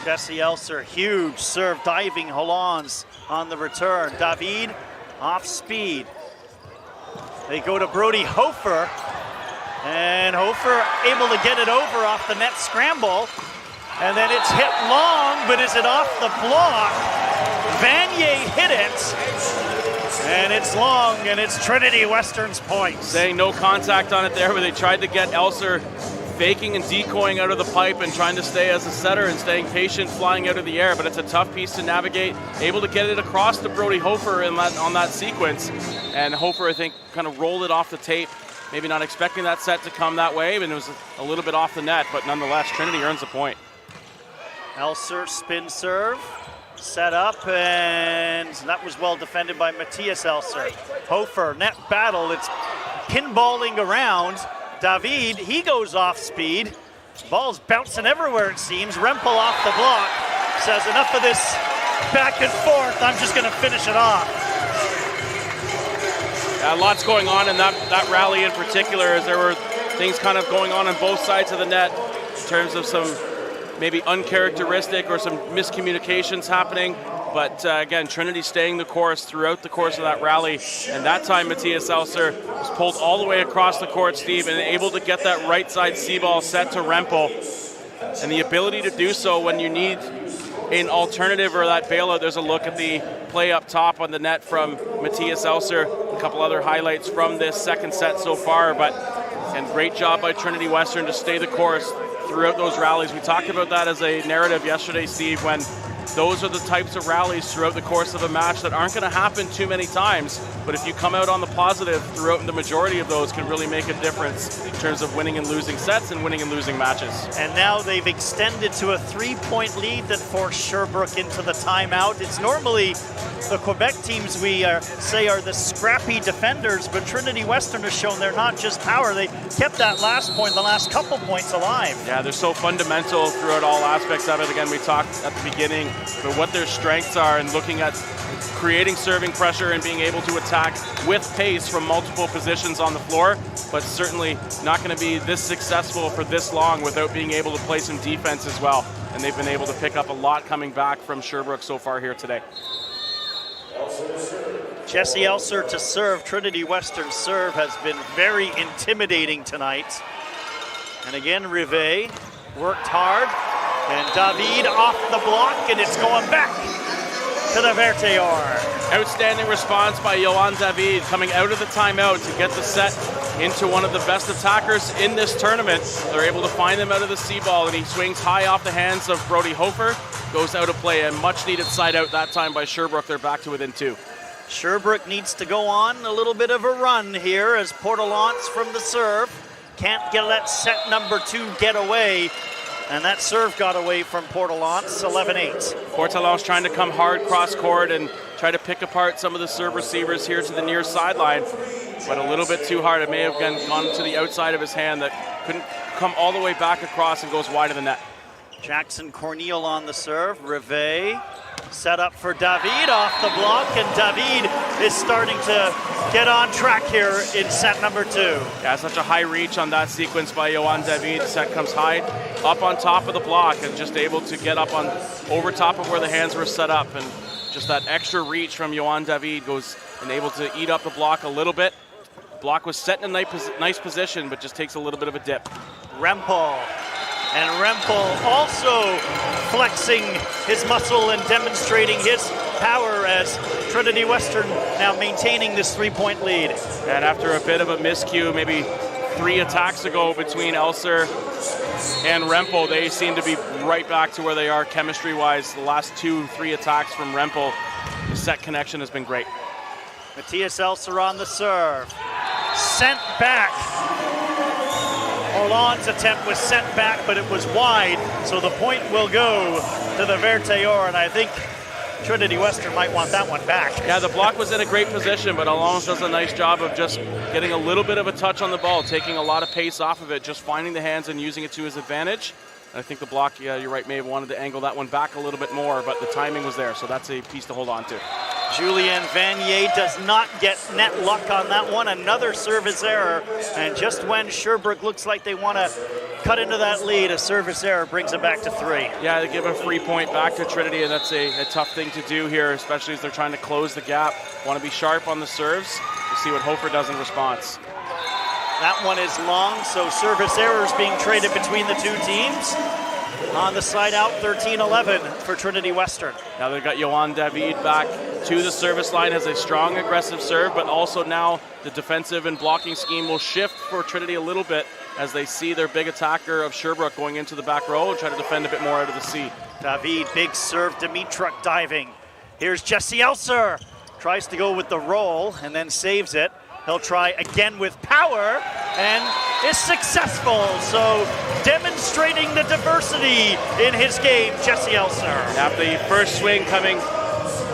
Jesse Elser, huge serve, diving Hollands on the return. David off speed. They go to Brody Hofer, and Hofer able to get it over off the net scramble, and then it's hit long, but is it off the block? Vanier hit it, and it's long, and it's Trinity Western's point. Saying no contact on it there, but they tried to get Elser faking and decoying out of the pipe and trying to stay as a setter and staying patient, flying out of the air, but it's a tough piece to navigate. Able to get it across to Brody Hofer on that sequence, and Hofer, I think, kind of rolled it off the tape, maybe not expecting that set to come that way, but it was a little bit off the net, but nonetheless, Trinity earns a point. Elser spin serve, set up, and that was well defended by Matthias Elser. Hofer, net battle, it's pinballing around. David, he goes off speed. Ball's bouncing everywhere, it seems. Rempel off the block. Says, enough of this back and forth. I'm just going to finish it off. Lots going on in that rally in particular, as there were things kind of going on both sides of the net in terms of some maybe uncharacteristic or some miscommunications happening. But again, Trinity staying the course throughout the course of that rally. And that time, Matthias Elser was pulled all the way across the court, Steve, and able to get that right side C ball set to Rempel. And the ability to do so when you need an alternative or that bailout. There's a look at the play up top on the net from Matthias Elser. A couple other highlights from this second set so far, and great job by Trinity Western to stay the course throughout those rallies. We talked about that as a narrative yesterday, Steve, when those are the types of rallies throughout the course of a match that aren't going to happen too many times, but if you come out on the positive throughout, the majority of those can really make a difference in terms of winning and losing sets and winning and losing matches. And now they've extended to a 3-point lead that forced Sherbrooke into the timeout. It's normally the Quebec teams we say are the scrappy defenders, but Trinity Western has shown they're not just power. They kept that last point, the last couple points alive. Yeah, they're so fundamental throughout all aspects of it. Again, we talked at the beginning about what their strengths are and looking at creating serving pressure and being able to attack with pace from multiple positions on the floor, but certainly not going to be this successful for this long without being able to play some defense as well. And they've been able to pick up a lot coming back from Sherbrooke so far here today. Jesse Elser to serve. Trinity Western serve has been very intimidating tonight. And again, Rivet worked hard. And David off the block, and it's going back to the Verteor. Outstanding response by Yohan David coming out of the timeout to get the set into one of the best attackers in this tournament. They're able to find him out of the C ball, and he swings high off the hands of Brody Hofer. Goes out of play, and much needed side out that time by Sherbrooke. They're back to within 2. Sherbrooke needs to go on a little bit of a run here as Portelance from the serve. Can't let set number 2 get away. And that serve got away from Portelance, 11-8. Portelance trying to come hard cross court and try to pick apart some of the serve receivers here to the near sideline, but a little bit too hard. It may have gone to the outside of his hand that couldn't come all the way back across and goes wide of the net. Jackson Corneal on the serve. Rivet set up for David off the block, and David is starting to get on track here in set number 2. Yeah, such a high reach on that sequence by Yohan David. The set comes high up on top of the block and just able to get up on over top of where the hands were set up, and just that extra reach from Yohan David goes and able to eat up the block a little bit. Block was set in a nice position, but just takes a little bit of a dip. Rempel. And Rempel also flexing his muscle and demonstrating his power as Trinity Western now maintaining this 3-point lead. And after a bit of a miscue, maybe 3 attacks ago between Elser and Rempel, they seem to be right back to where they are chemistry-wise. The last 2-3 attacks from Rempel, the set connection has been great. Matthias Elser on the serve. Sent back. Holland's attempt was sent back, but it was wide, so the point will go to the Verteor, and I think Trinity Western might want that one back. Yeah, the block was in a great position, but Holland does a nice job of just getting a little bit of a touch on the ball, taking a lot of pace off of it, just finding the hands and using it to his advantage. And I think the block, yeah, you're right, may have wanted to angle that one back a little bit more, but the timing was there, so that's a piece to hold on to. Julien Vanier does not get net luck on that one. Another service error. And just when Sherbrooke looks like they want to cut into that lead, a service error brings it back to 3. Yeah, they give a free point back to Trinity, and that's a tough thing to do here, especially as they're trying to close the gap. Want to be sharp on the serves. We'll see what Hofer does in response. That one is long, so service errors being traded between the 2 teams. On the side out, 13-11 for Trinity Western. Now they've got Yohan David back to the service line, has a strong aggressive serve, but also now the defensive and blocking scheme will shift for Trinity a little bit as they see their big attacker of Sherbrooke going into the back row and try to defend a bit more out of the C. David, big serve, Dimitruk diving. Here's Jesse Elser. Tries to go with the roll and then saves it. He'll try again with power and is successful. So demonstrating the diversity in his game, Jesse Elser. After the first swing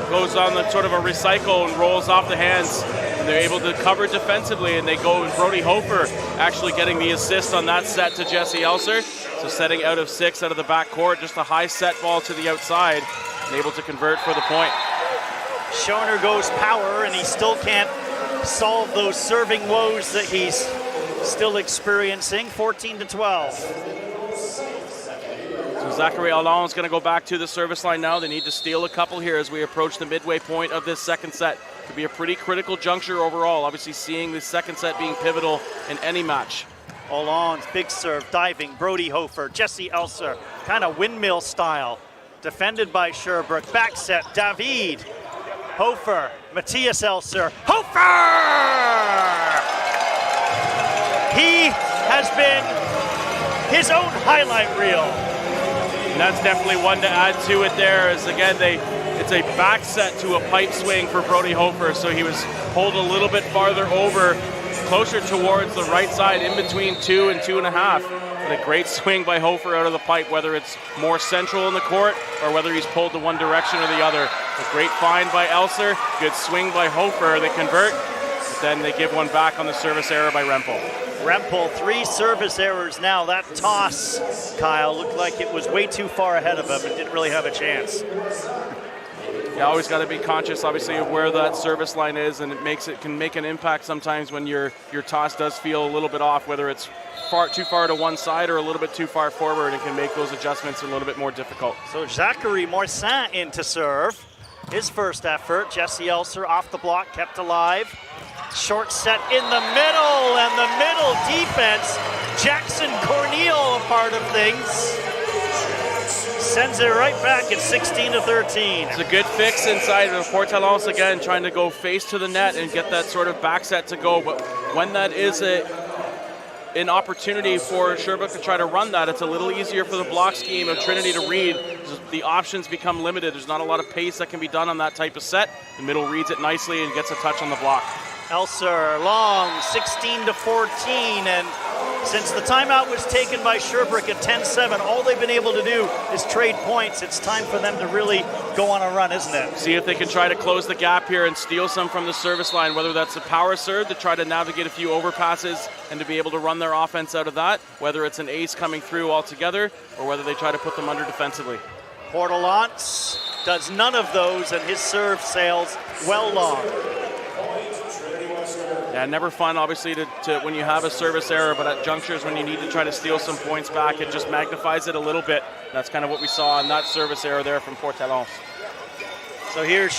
goes on the sort of a recycle and rolls off the hands. And they're able to cover defensively, and they go with Brody Hofer actually getting the assist on that set to Jesse Elser. So setting out of 6 out of the back court, just a high set ball to the outside and able to convert for the point. Schoner goes power, and he still can't solve those serving woes that he's still experiencing. 14-12. So Zachary Holland's going to go back to the service line now. They need to steal a couple here as we approach the midway point of this second set. Could be a pretty critical juncture overall. Obviously seeing the second set being pivotal in any match. Holland's big serve, diving, Brody Hofer, Jesse Elser, kind of windmill style. Defended by Sherbrooke. Back set, David. Hofer. Matthias Elser. Hofer! He has been his own highlight reel. And that's definitely one to add to it there. Is again, it's a back set to a pipe swing for Brody Hofer, so he was pulled a little bit farther over, closer towards the right side, in between 2 and 2.5. But a great swing by Hofer out of the pipe, whether it's more central in the court or whether he's pulled to one direction or the other. A great find by Elser, good swing by Hofer. They convert, but then they give one back on the service error by Rempel. Rempel, 3 service errors now. That toss, Kyle, looked like it was way too far ahead of him and didn't really have a chance. You always got to be conscious, obviously, of where that service line is, and it can make an impact sometimes when your toss does feel a little bit off, whether it's too far to one side or a little bit too far forward. It can make those adjustments a little bit more difficult. So Zachary Morcin in to serve. His first effort. Jesse Elser off the block, kept alive. Short set in the middle, and the middle defense. Jackson Corneal, a part of things. Sends it right back at 16-13. It's a good fix inside of Portalance again, trying to go face to the net and get that sort of back set to go. But when that is an opportunity for Sherbrooke to try to run that, it's a little easier for the block scheme of Trinity to read. The options become limited. There's not a lot of pace that can be done on that type of set. The middle reads it nicely and gets a touch on the block. Elser long, 16-14, and since the timeout was taken by Sherbrooke at 10-7, all they've been able to do is trade points. It's time for them to really go on a run, isn't it? See if they can try to close the gap here and steal some from the service line, whether that's a power serve to try to navigate a few overpasses and to be able to run their offense out of that, whether it's an ace coming through altogether, or whether they try to put them under defensively. Portalance does none of those, and his serve sails well long. Yeah, never fun, obviously, to when you have a service error, but at junctures when you need to try to steal some points back, it just magnifies it a little bit. That's kind of what we saw in that service error there from Portalance. So here's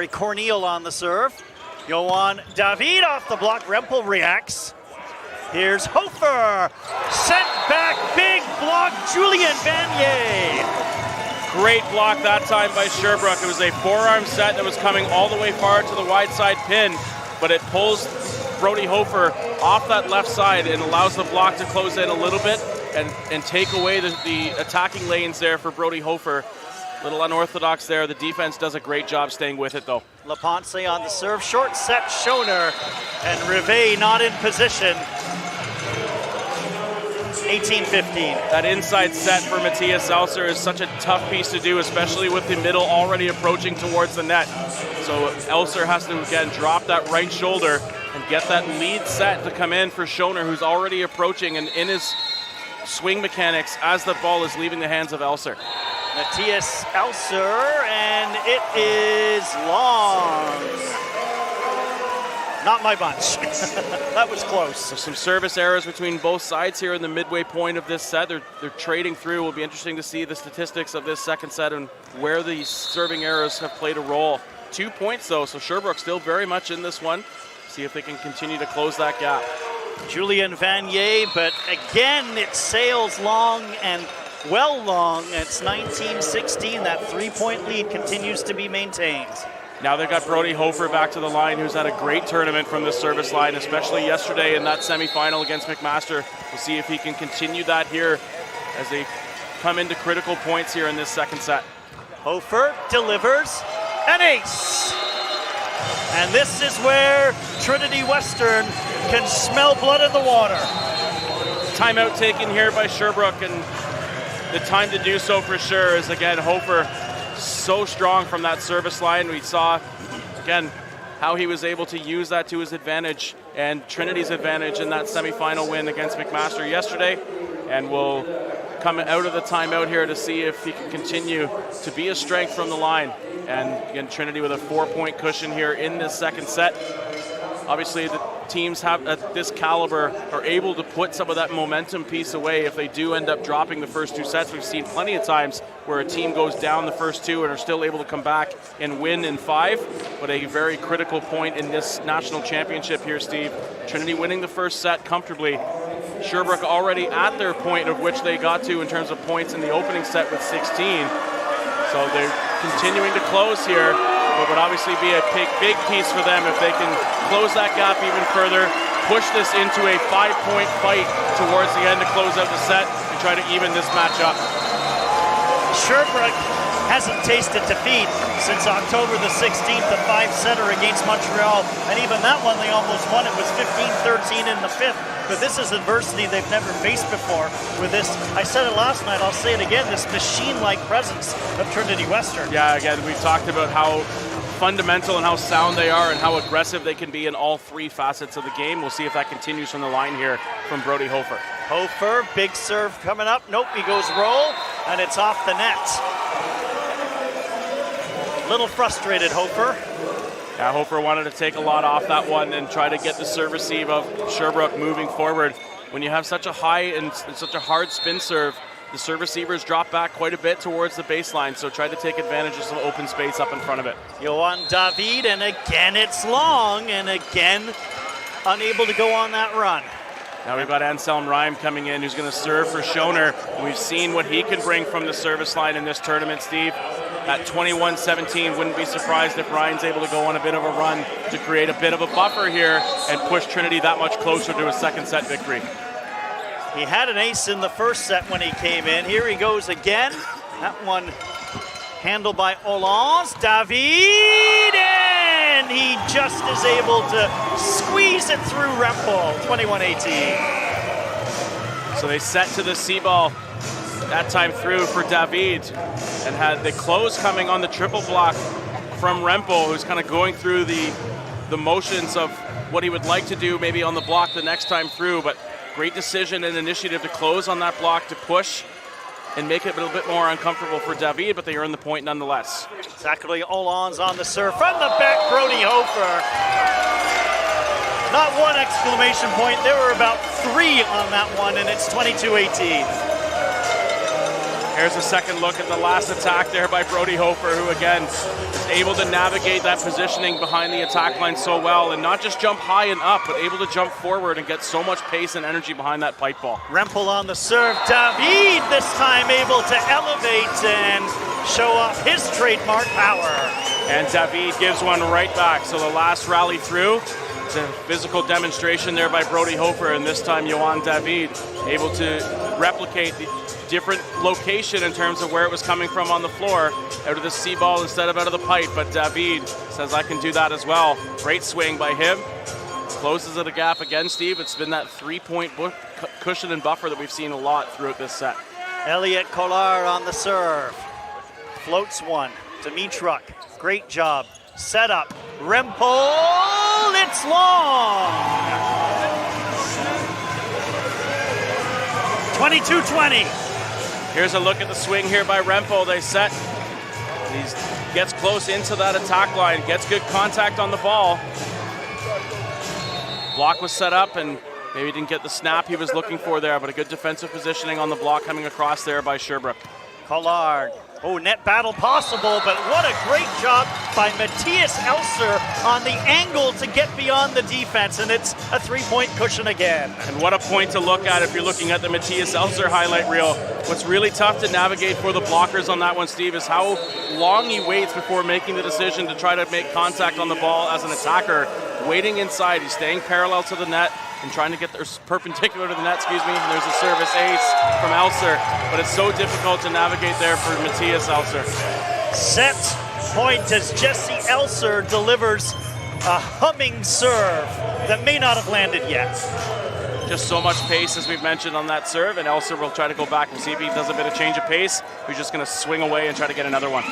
Corneal on the serve. Johan David off the block. Rempel reacts. Here's Hofer. Sent back, big block, Julien Vanier. Great block that time by Sherbrooke. It was a forearm set that was coming all the way far to the wide side pin, but it pulls Brody Hofer off that left side and allows the block to close in a little bit and take away the attacking lanes there for Brody Hofer. A little unorthodox there. The defense does a great job staying with it, though. Leponce on the serve. Short set, Schoner. And Rivet not in position. 18-15. That inside set for Matthias Elser is such a tough piece to do, especially with the middle already approaching towards the net. So Elser has to, again, drop that right shoulder and get that lead set to come in for Schoner, who's already approaching and in his swing mechanics as the ball is leaving the hands of Elser. Matthias Elser, and it is long. Not my bunch. That was close. So some service errors between both sides here in the midway point of this set. They're trading through. It will be interesting to see the statistics of this second set and where these serving errors have played a role. 2 points, though, so Sherbrooke still very much in this one. See if they can continue to close that gap. Julien Vanier, but again, it sails long and well long. It's 19-16. That 3-point lead continues to be maintained. Now they've got Brody Hofer back to the line, who's had a great tournament from the service line, especially yesterday in that semifinal against McMaster. We'll see if he can continue that here as they come into critical points here in this second set. Hofer delivers an ace. And this is where Trinity Western can smell blood in the water. Timeout taken here by Sherbrooke, and the time to do so for sure is, again, Hofer so strong from that service line. We saw, again, how he was able to use that to his advantage and Trinity's advantage in that semifinal win against McMaster yesterday. And we'll come out of the timeout here to see if he can continue to be a strength from the line. And again, Trinity with a 4-point cushion here in this second set. Obviously, the teams have at this caliber are able to put some of that momentum piece away if they do end up dropping the first 2 sets. We've seen plenty of times where a team goes down the first 2 and are still able to come back and win in 5. But a very critical point in this national championship here, Steve. Trinity winning the first set comfortably, Sherbrooke already at their point of which they got to in terms of points in the opening set with 16. So they're continuing to close here, but would obviously be a big piece for them if they can close that gap even further, push this into a 5-point fight towards the end to close out the set and try to even this match up. Sherbrooke hasn't tasted defeat since October the 16th, a 5-setter against Montreal, and even that one they almost won. It was 15-13 in the 5th, but this is adversity they've never faced before with this, I said it last night, I'll say it again, this machine-like presence of Trinity Western. Yeah, again, we've talked about how fundamental and how sound they are and how aggressive they can be in all three facets of the game. We'll see if that continues from the line here from Brody Hofer. Hofer, big serve coming up. Nope, he goes roll, and it's off the net. Little frustrated, Hofer. Yeah, Hofer wanted to take a lot off that one and try to get the serve receive of Sherbrooke moving forward. When you have such a high and such a hard spin serve, the serve receivers drop back quite a bit towards the baseline, so try to take advantage of some open space up in front of it. Yohan David, and again it's long, and again unable to go on that run. Now we've got Anselm Rhyme coming in, who's going to serve for Schoner. We've seen what he can bring from the service line in this tournament, Steve. At 21-17, wouldn't be surprised if Ryan's able to go on a bit of a run to create a bit of a buffer here and push Trinity that much closer to a second set victory. He had an ace in the first set when he came in. Here he goes again. That one handled by Olans. David, and he just is able to squeeze it through Rempel, 21-18. So they set to the C-ball that time through for David and had the close coming on the triple block from Rempel, who's kind of going through the motions of what he would like to do maybe on the block the next time through, but great decision and initiative to close on that block to push and make it a little bit more uncomfortable for David, but they earn the point nonetheless. Zachary Olans on the serve from the back, Brody Hofer. Not one exclamation point, there were about 3 on that one, and it's 22-18. Here's a second look at the last attack there by Brody Hofer, who again is able to navigate that positioning behind the attack line so well and not just jump high and up, but able to jump forward and get so much pace and energy behind that pipe ball. Rempel on the serve. David this time able to elevate and show off his trademark power. And David gives one right back. So the last rally through, it's a physical demonstration there by Brody Hofer, and this time Yohan David able to replicate the different location in terms of where it was coming from on the floor, out of the C-ball instead of out of the pipe, but David says I can do that as well. Great swing by him. Closes it a gap again, Steve. It's been that 3-point cushion and buffer that we've seen a lot throughout this set. Elliot Collard on the serve. Floats one. Dimitruk, great job. Set up. Rempel, it's long. 22-20. Here's a look at the swing here by Rempel. They set. He gets close into that attack line, gets good contact on the ball. Block was set up and maybe didn't get the snap he was looking for there, but a good defensive positioning on the block coming across there by Sherbrooke. Collard. Oh, net battle possible, but what a great job by Matthias Elser on the angle to get beyond the defense, and it's a 3-point cushion again. And what a point to look at if you're looking at the Matthias Elser highlight reel. What's really tough to navigate for the blockers on that one, Steve, is how long he waits before making the decision to try to make contact on the ball as an attacker. Waiting inside, he's staying parallel to the net and trying to get there perpendicular to the net, and there's a service ace from Elser, but it's so difficult to navigate there for Matthias Elser. Set point as Jesse Elser delivers a humming serve that may not have landed yet. Just so much pace, as we've mentioned, on that serve, and Elser will try to go back and see if he does a bit of change of pace. He's just going to swing away and try to get another one.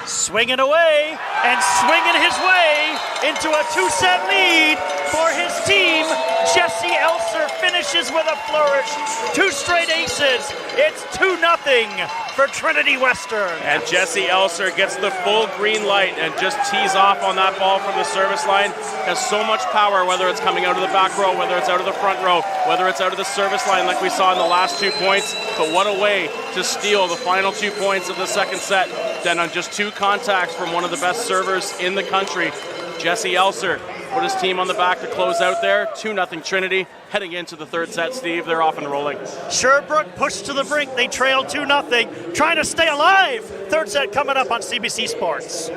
Swinging away and swinging his way into a 2-set lead for his team. Jesse Elser finishes with a flourish. 2 straight aces. It's 2-0 for Trinity Western. And Jesse Elser gets the full green light and just tees off on that ball from the service line. Has so much power, whether it's coming out of the back row, whether it's out of the front row, whether it's out of the service line like we saw in the last 2 points. But what a way to steal the final 2 points of the second set. Then on just 2 contacts from one of the best servers in the country, Jesse Elser put his team on the back to close out there. 2-0 Trinity. Heading into the third set, Steve, they're off and rolling. Sherbrooke pushed to the brink. They trailed 2-0, trying to stay alive. Third set coming up on CBC Sports.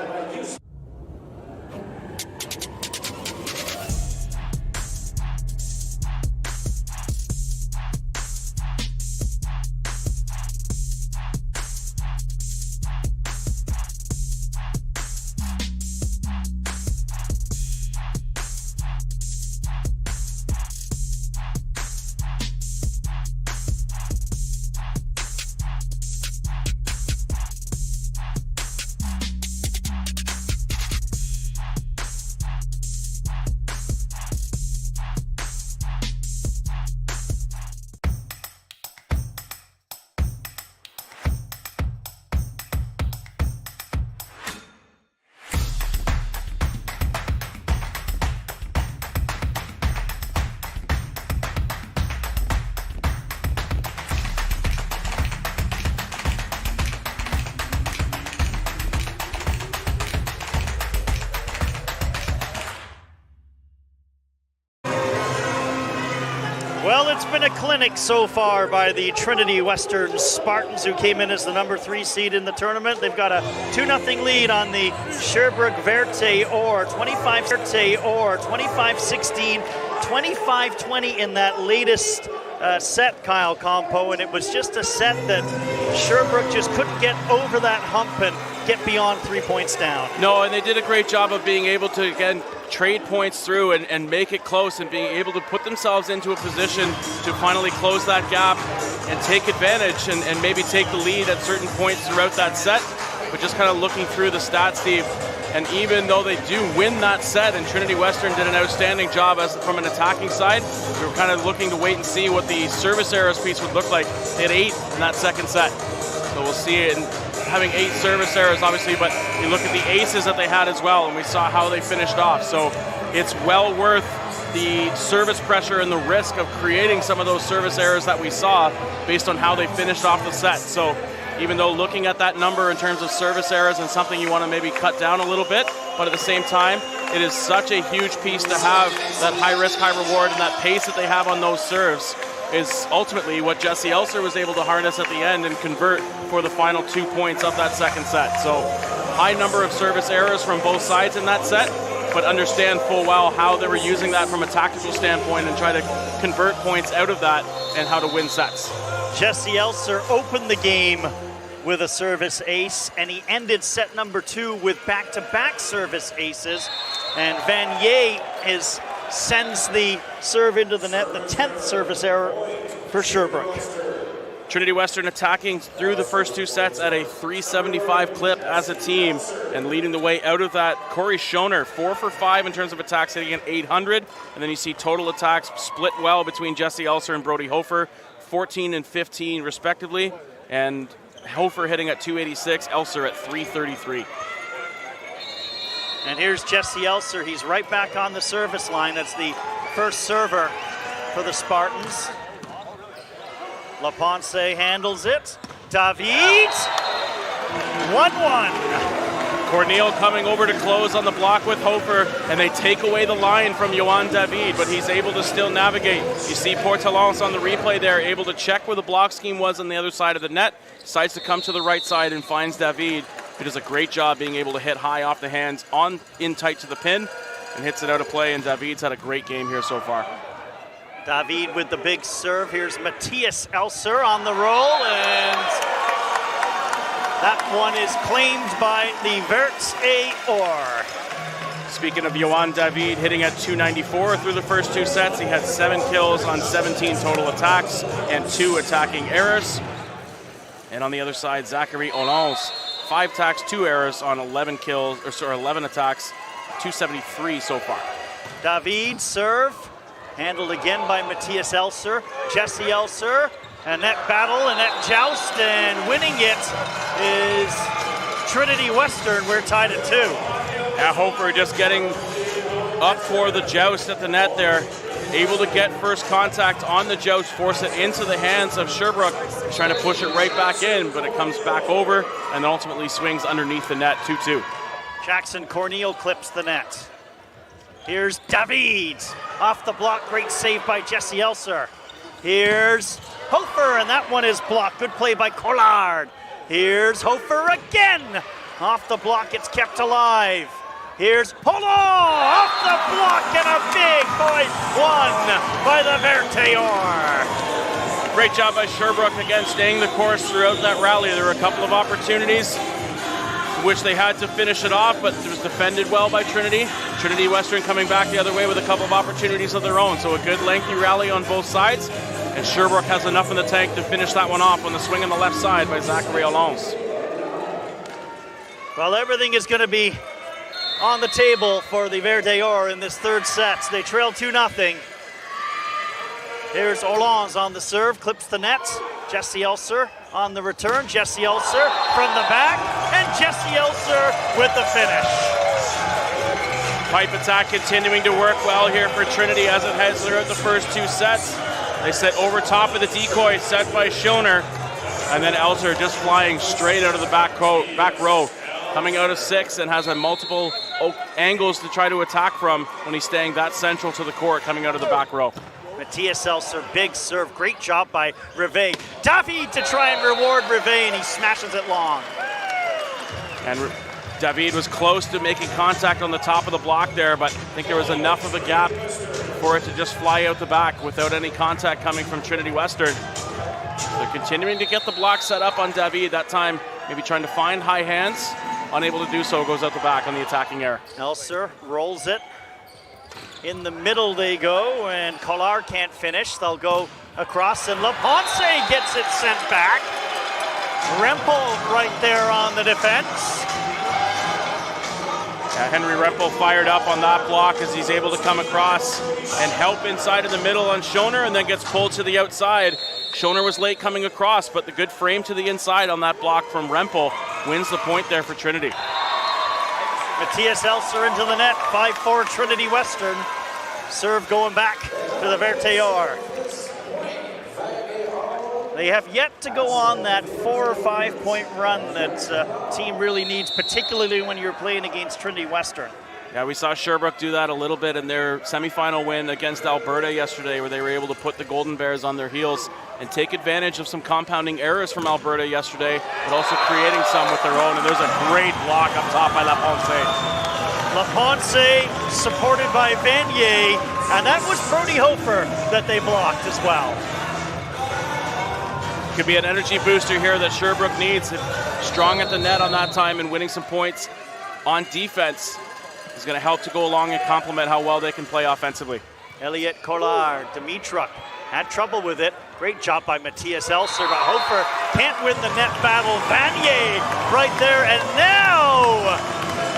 Well, it's been a clinic so far by the Trinity Western Spartans, who came in as the number 3 seed in the tournament. They've got a 2-0 lead on the Sherbrooke Verte Or, 25-16, 25-20 in that latest set, Kyle Compo, and it was just a set that Sherbrooke just couldn't get over that hump and get beyond 3 points down. No, and they did a great job of being able to, again, trade points through and make it close and being able to put themselves into a position to finally close that gap and take advantage and maybe take the lead at certain points throughout that set. But just kind of looking through the stats, Steve, and even though they do win that set, and Trinity Western did an outstanding job from an attacking side, we were kind of looking to wait and see what the service errors piece would look like. They had 8 in that second set. So we'll see it. And having 8 service errors, obviously, but you look at the aces that they had as well, and we saw how they finished off. So it's well worth the service pressure and the risk of creating some of those service errors that we saw based on how they finished off the set. So even though looking at that number in terms of service errors and something you want to maybe cut down a little bit, but at the same time, it is such a huge piece to have that high risk, high reward, and that pace that they have on those serves is ultimately what Jesse Elser was able to harness at the end and convert for the final 2 points of that second set. So high number of service errors from both sides in that set, but understand full well how they were using that from a tactical standpoint and try to convert points out of that and how to win sets. Jesse Elser opened the game with a service ace, and he ended set number 2 with back-to-back service aces. And Vanier sends the serve into the net, the 10th service error for Sherbrooke. Trinity Western attacking through the first 2 sets at a 375 clip as a team and leading the way out of that. Corey Schoner, 4 for 5 in terms of attacks, hitting at 800. And then you see total attacks split well between Jesse Elser and Brody Hofer, 14 and 15 respectively. And Hofer hitting at 286, Elser at 333. And here's Jesse Elser. He's right back on the service line. That's the first server for the Spartans. LaPonce handles it. David, 1-1. Corneille coming over to close on the block with Hofer, and they take away the line from Yohan David, but he's able to still navigate. You see Portalance on the replay there, able to check where the block scheme was on the other side of the net, decides to come to the right side and finds David, who does a great job being able to hit high off the hands, in tight to the pin, and hits it out of play, and David's had a great game here so far. David with the big serve. Here's Matthias Elser on the roll, and that one is claimed by the Verte Or. Speaking of Yohan David, hitting at 294 through the first 2 sets. He had 7 kills on 17 total attacks and 2 attacking errors. And on the other side, Zachary Olans, 5 attacks, 2 errors on 11 attacks, 273 so far. David serve, handled again by Matthias Elser. Jesse Elser, a net battle, a net joust, and winning it is Trinity Western. We're tied at 2. Hofer just getting up for the joust at the net there. Able to get first contact on the joust, force it into the hands of Sherbrooke. He's trying to push it right back in, but it comes back over and ultimately swings underneath the net, 2-2. Jackson Corneille clips the net. Here's David. Off the block, great save by Jesse Elser. Here's Hofer, and that one is blocked. Good play by Collard. Here's Hofer again. Off the block, it's kept alive. Here's Polo off the block, and a big point won by the Verteor. Great job by Sherbrooke, again, staying the course throughout that rally. There were a couple of opportunities which they had to finish it off, but it was defended well by Trinity. Trinity Western coming back the other way with a couple of opportunities of their own. So a good lengthy rally on both sides. And Sherbrooke has enough in the tank to finish that one off on the swing on the left side by Zachary Alonso. Well, everything is going to be on the table for the Verdeor in this third set. They trail 2-0. Here's Orlans on the serve, clips the net. Jesse Elser on the return. Jesse Elser from the back, and Jesse Elser with the finish. Pipe attack continuing to work well here for Trinity as it heads throughout the first two sets. They set over top of the decoy set by Schoner, and then Elser just flying straight out of the back row, coming out of 6 and has a multiple angles to try to attack from when he's staying that central to the court coming out of the back row. Matthias Elser, big serve, great job by Rivet. David to try and reward Rivet, and he smashes it long. And David was close to making contact on the top of the block there, but I think there was enough of a gap for it to just fly out the back without any contact coming from Trinity Western. They're continuing to get the block set up on David, that time maybe trying to find high hands. Unable to do so, goes out the back on the attacking error. Elser rolls it. In the middle they go, and Collard can't finish. They'll go across, and Laponce gets it sent back. Rempel right there on the defense. Henry Rempel fired up on that block as he's able to come across and help inside of the middle on Schoner, and then gets pulled to the outside. Schoner was late coming across, but the good frame to the inside on that block from Rempel wins the point there for Trinity. Matthias Elser into the net, 5-4 Trinity Western. Serve going back to the Verteor. They have yet to go on that 4 or 5 point run that team really needs, particularly when you're playing against Trinity Western. Yeah, we saw Sherbrooke do that a little bit in their semifinal win against Alberta yesterday, where they were able to put the Golden Bears on their heels and take advantage of some compounding errors from Alberta yesterday, but also creating some with their own. And there's a great block up top by Laponce. Laponce supported by Vanier, and that was Brody Hofer that they blocked as well. Could be an energy booster here that Sherbrooke needs. Strong at the net on that time and winning some points on defense is going to help to go along and complement how well they can play offensively. Elliot Collard, Dimitruk had trouble with it. Great job by Matthias Elser, but Hofer can't win the net battle. Vanier right there, and now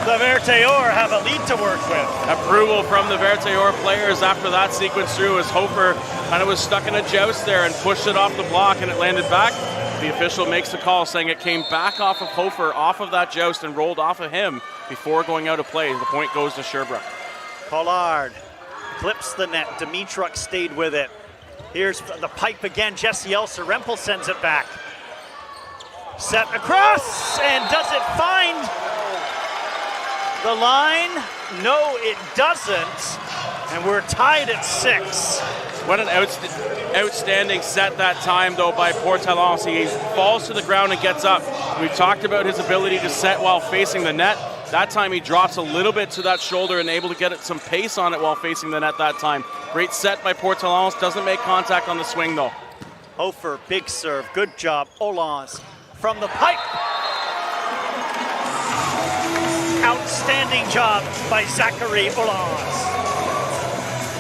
the Verteor have a lead to work with. Approval from the Verteor players after that sequence through, as Hofer kind of was stuck in a joust there and pushed it off the block, and it landed back. The official makes the call saying it came back off of Hofer, off of that joust, and rolled off of him before going out of play. The point goes to Sherbrooke. Collard clips the net. Dimitruk stayed with it. Here's the pipe again. Jesse Elser. Rempel sends it back. Set across, and does it find the line? No, it doesn't. And we're tied at 6. What an outstanding set that time, though, by Portalance. He falls to the ground and gets up. We've talked about his ability to set while facing the net. That time he drops a little bit to that shoulder and able to get some pace on it while facing the net that time. Great set by Portalance. Doesn't make contact on the swing, though. Hofer, big serve. Good job. Olans from the pipe. Outstanding job by Zachary Olans.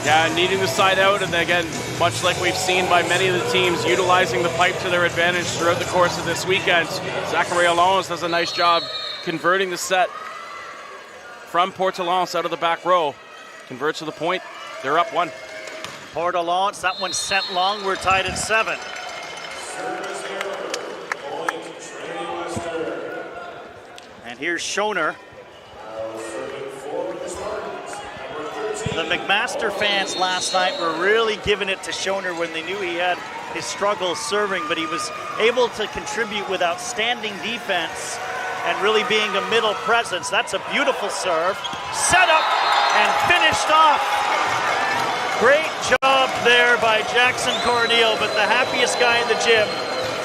Yeah, needing the side out, and again, much like we've seen by many of the teams, utilizing the pipe to their advantage throughout the course of this weekend. Zachary Alonso does a nice job converting the set from Portalance out of the back row. Converts to the point. They're up 1. Portalance, that one sent long. We're tied at 7. And here's Schoner. The McMaster fans last night were really giving it to Schoner when they knew he had his struggles serving, but he was able to contribute with outstanding defense and really being a middle presence. That's a beautiful serve. Set up, and finished off. Great job there by Jackson Corneal, but the happiest guy in the gym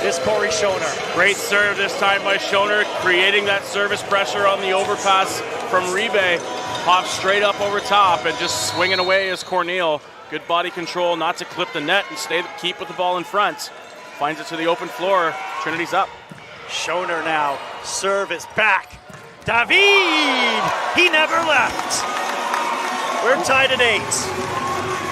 is Corey Schoner. Great serve this time by Schoner, creating that service pressure on the overpass from Ribe. Pops straight up over top and just swinging away as Corneal. Good body control not to clip the net and keep with the ball in front. Finds it to the open floor. Trinity's up. Schoner now. Serve is back. David! He never left. We're tied at 8.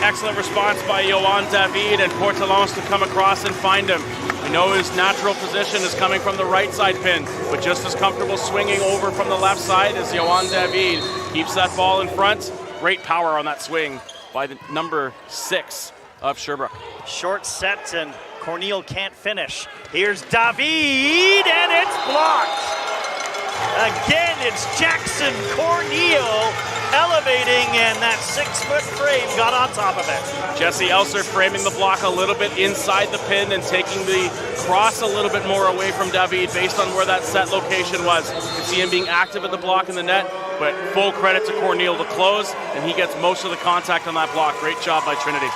Excellent response by Yohan David and Portelance to come across and find him. We know his natural position is coming from the right side pin, but just as comfortable swinging over from the left side as Yohan David. Keeps that ball in front. Great power on that swing by the number 6 of Sherbrooke. Short set and Corneal can't finish. Here's David and it's blocked. Again, it's Jackson Corneal elevating, and that 6-foot frame got on top of it. Jesse Elser framing the block a little bit inside the pin and taking the cross a little bit more away from David based on where that set location was. You can see him being active at the block in the net, but full credit to Corneal to close, and he gets most of the contact on that block. Great job by Trinity.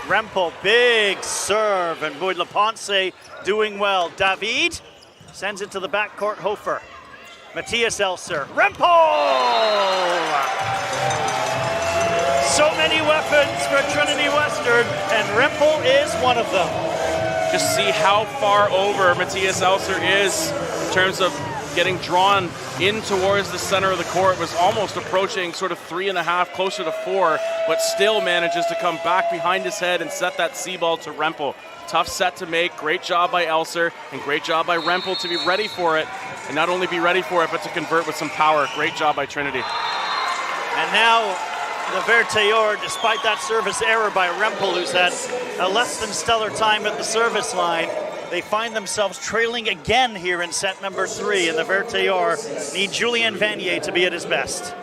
Rempel, big serve, and Boyd Leponce doing well. David sends it to the backcourt. Hofer. Matthias Elser. Rempel! So many weapons for Trinity Western, and Rempel is one of them. Just see how far over Matthias Elser is in terms of getting drawn in towards the center of the court. Was almost approaching sort of 3.5, closer to 4, but still manages to come back behind his head and set that C ball to Rempel. Tough set to make. Great job by Elser and great job by Rempel to be ready for it, and not only be ready for it, but to convert with some power. Great job by Trinity. And now the Verteur, despite that service error by Rempel, who's had a less than stellar time at the service line, they find themselves trailing again here in set number 3, and the Verteur need Julien Vanier to be at his best.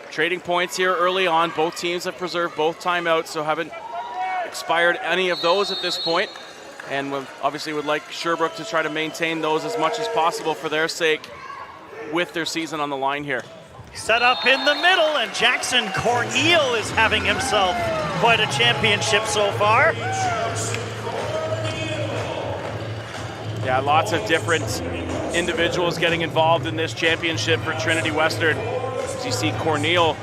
Trading points here early on. Both teams have preserved both timeouts, so haven't expired any of those at this point, and obviously would like Sherbrooke to try to maintain those as much as possible for their sake with their season on the line here. Set up in the middle, and Jackson Corneal is having himself quite a championship so far. Yeah, lots of different individuals getting involved in this championship for Trinity Western. As you see Corneal,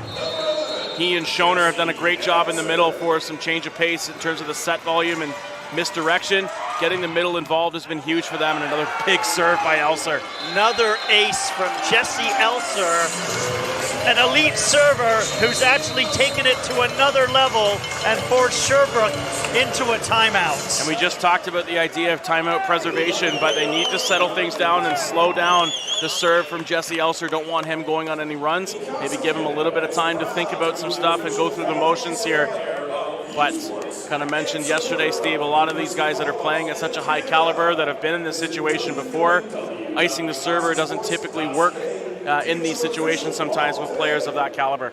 he and Schoner have done a great job in the middle for some change of pace in terms of the set volume and misdirection. Getting the middle involved has been huge for them, and another big serve by Elser. Another ace from Jesse Elser, an elite server who's actually taken it to another level and forced Sherbrooke into a timeout. And we just talked about the idea of timeout preservation, but they need to settle things down and slow down the serve from Jesse Elser. Don't want him going on any runs. Maybe give him a little bit of time to think about some stuff and go through the motions here. But kind of mentioned yesterday, Steve, a lot of these guys that are playing at such a high caliber that have been in this situation before, icing the server doesn't typically work in these situations sometimes with players of that caliber.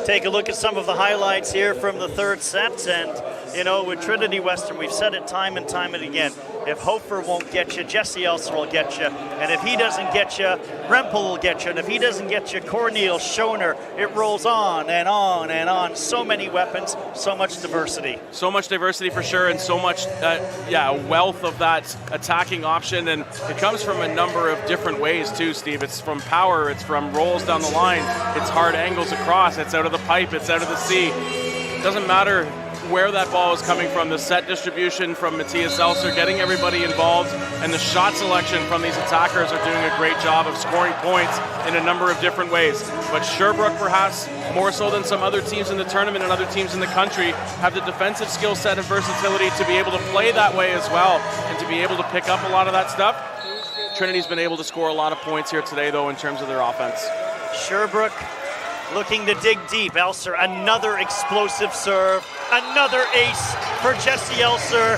Take a look at some of the highlights here from the third set, and you know, with Trinity Western, we've said it time and time and again. If Hofer won't get you, Jesse Elser will get you, and if he doesn't get you, Rempel will get you, and if he doesn't get you, Corneal, Schoner, it rolls on and on and on. So many weapons, so much diversity. So much diversity for sure, and so much, a wealth of that attacking option, and it comes from a number of different ways too, Steve. It's from power, it's from rolls down the line, it's hard angles across, it's out of the pipe, it's out of the C. It doesn't matter where that ball is coming from. The set distribution from Matthias Elser, getting everybody involved, and the shot selection from these attackers are doing a great job of scoring points in a number of different ways. But Sherbrooke, perhaps more so than some other teams in the tournament and other teams in the country, have the defensive skill set and versatility to be able to play that way as well, and to be able to pick up a lot of that stuff. Trinity's been able to score a lot of points here today, though, in terms of their offense. Sherbrooke looking to dig deep. Elser, another explosive serve, another ace for Jesse Elser.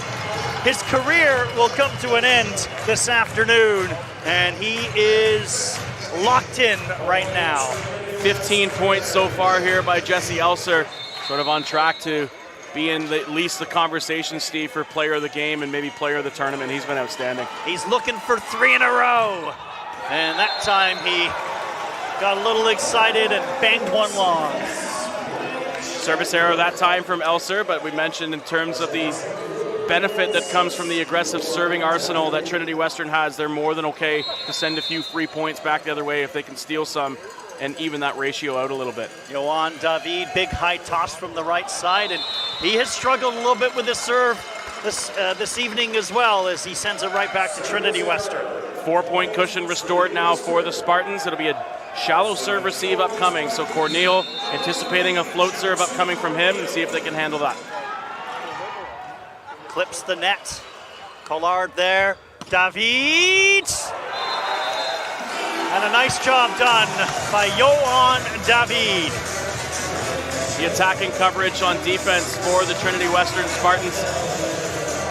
His career will come to an end this afternoon, and he is locked in right now. 15 points so far here by Jesse Elser, sort of on track to be in at least the conversation, Steve, for player of the game and maybe player of the tournament. He's been outstanding. He's looking for 3 in a row, and that time he got a little excited and banged one long. Service error that time from Elser, but we mentioned in terms of the benefit that comes from the aggressive serving arsenal that Trinity Western has, they're more than okay to send a few free points back the other way if they can steal some and even that ratio out a little bit. Johan David, big high toss from the right side, and he has struggled a little bit with his serve this evening as well, as he sends it right back to Trinity Western. 4-point cushion restored now for the Spartans. It'll be a shallow serve receive upcoming, so Corneille anticipating a float serve upcoming from him and see if they can handle that. Clips the net. Collard there. David! And a nice job done by Johan David. The attacking coverage on defense for the Trinity Western Spartans.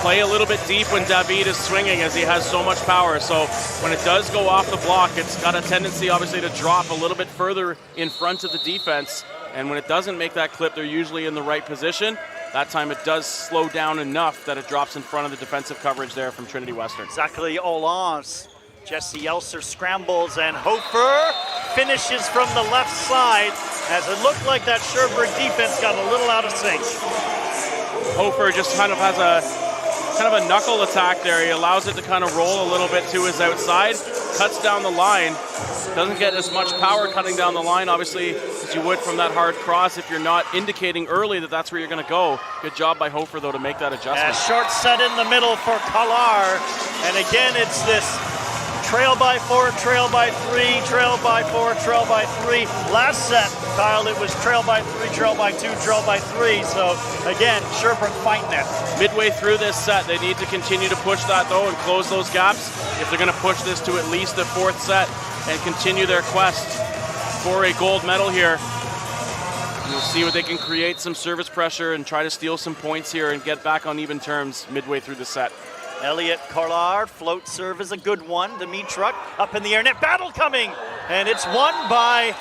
Play a little bit deep when David is swinging, as he has so much power. So when it does go off the block, it's got a tendency obviously to drop a little bit further in front of the defense. And when it doesn't make that clip, they're usually in the right position. That time it does slow down enough that it drops in front of the defensive coverage there from Trinity Western. Zachary Olans. Jesse Elser scrambles, and Hofer finishes from the left side, as it looked like that Sherbrooke defense got a little out of sync. Hofer just kind of has a knuckle attack there. He allows it to kind of roll a little bit to his outside, cuts down the line, doesn't get as much power cutting down the line, obviously, as you would from that hard cross if you're not indicating early that that's where you're going to go. Good job by Hofer, though, to make that adjustment. Short set in the middle for Collard, and again, it's this trail by 4, trail by 3, trail by 4, trail by 3. Last set, Kyle, it was trail by 3, trail by 2, trail by 3. So again, Sherbrooke fighting it. Midway through this set, they need to continue to push that though and close those gaps if they're going to push this to at least the 4th set and continue their quest for a gold medal here. We'll see what they can create, some service pressure and try to steal some points here and get back on even terms midway through the set. Elliot Collard, float serve is a good one. Dimitruk up in the air, net battle coming, and it's won by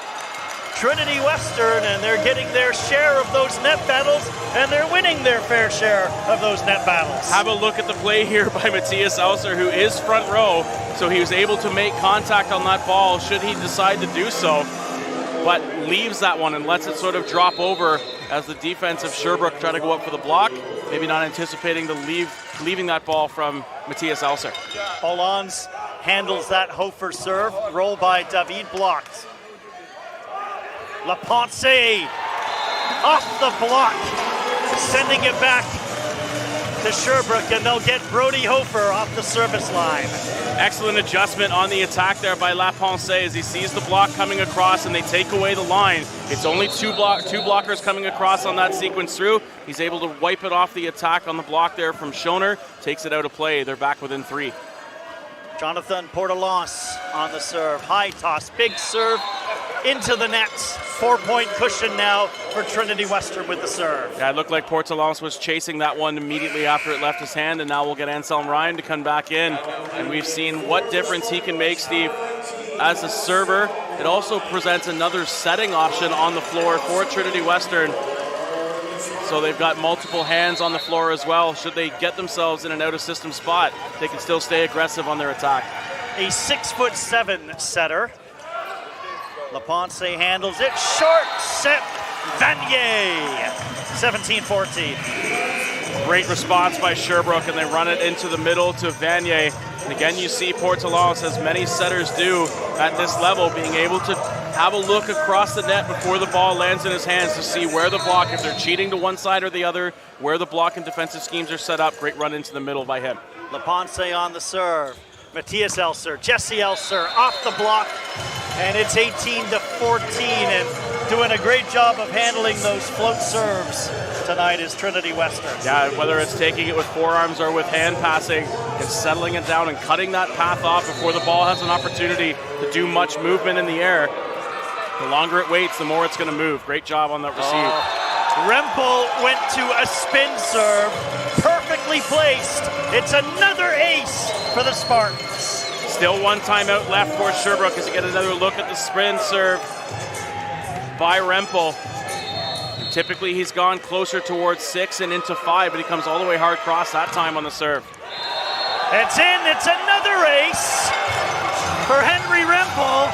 Trinity Western, and they're getting their share of those net battles, and they're winning their fair share of those net battles. Have a look at the play here by Matthias Elser, who is front row, so he was able to make contact on that ball should he decide to do so, but leaves that one and lets it sort of drop over as the defense of Sherbrooke try to go up for the block, maybe not anticipating the leaving that ball from Matthias Elser. Olans handles that Hofer serve, roll by David, blocked. Laponce off the block, sending it back to Sherbrooke, and they'll get Brody Hofer off the service line. Excellent adjustment on the attack there by Laponce as he sees the block coming across and they take away the line. It's only two blockers coming across on that sequence through. He's able to wipe it off the attack on the block there from Schoner, takes it out of play. They're back within 3. Jonathan Portalance on the serve, high toss, big serve into the net. 4-point cushion now for Trinity Western with the serve. Yeah, it looked like Portalance was chasing that one immediately after it left his hand, and now we'll get Anselm Ryan to come back in. And we've seen what difference he can make, Steve, as a server. It also presents another setting option on the floor for Trinity Western. So they've got multiple hands on the floor as well. Should they get themselves in an out-of-system spot, they can still stay aggressive on their attack. A 6'7" setter. Laponce handles it, short set, Vanier, 17-14. Great response by Sherbrooke, and they run it into the middle to Vanier. And again, you see Portalance, as many setters do at this level, being able to have a look across the net before the ball lands in his hands to see where the block, if they're cheating to one side or the other, where the block and defensive schemes are set up. Great run into the middle by him. Laponce on the serve. Matthias Elser, Jesse Elser off the block, and it's 18-14, and doing a great job of handling those float serves tonight is Trinity Western. Yeah, whether it's taking it with forearms or with hand passing and settling it down and cutting that path off before the ball has an opportunity to do much movement in the air. The longer it waits, the more it's going to move. Great job on that receive. Rempel went to a spin serve, perfectly placed. It's another ace for the Spartans. Still one timeout left for Sherbrooke as you get another look at the spin serve by Rempel. And typically he's gone closer towards 6 and into 5, but he comes all the way hard cross that time on the serve. It's in, it's another ace for Henry Rempel,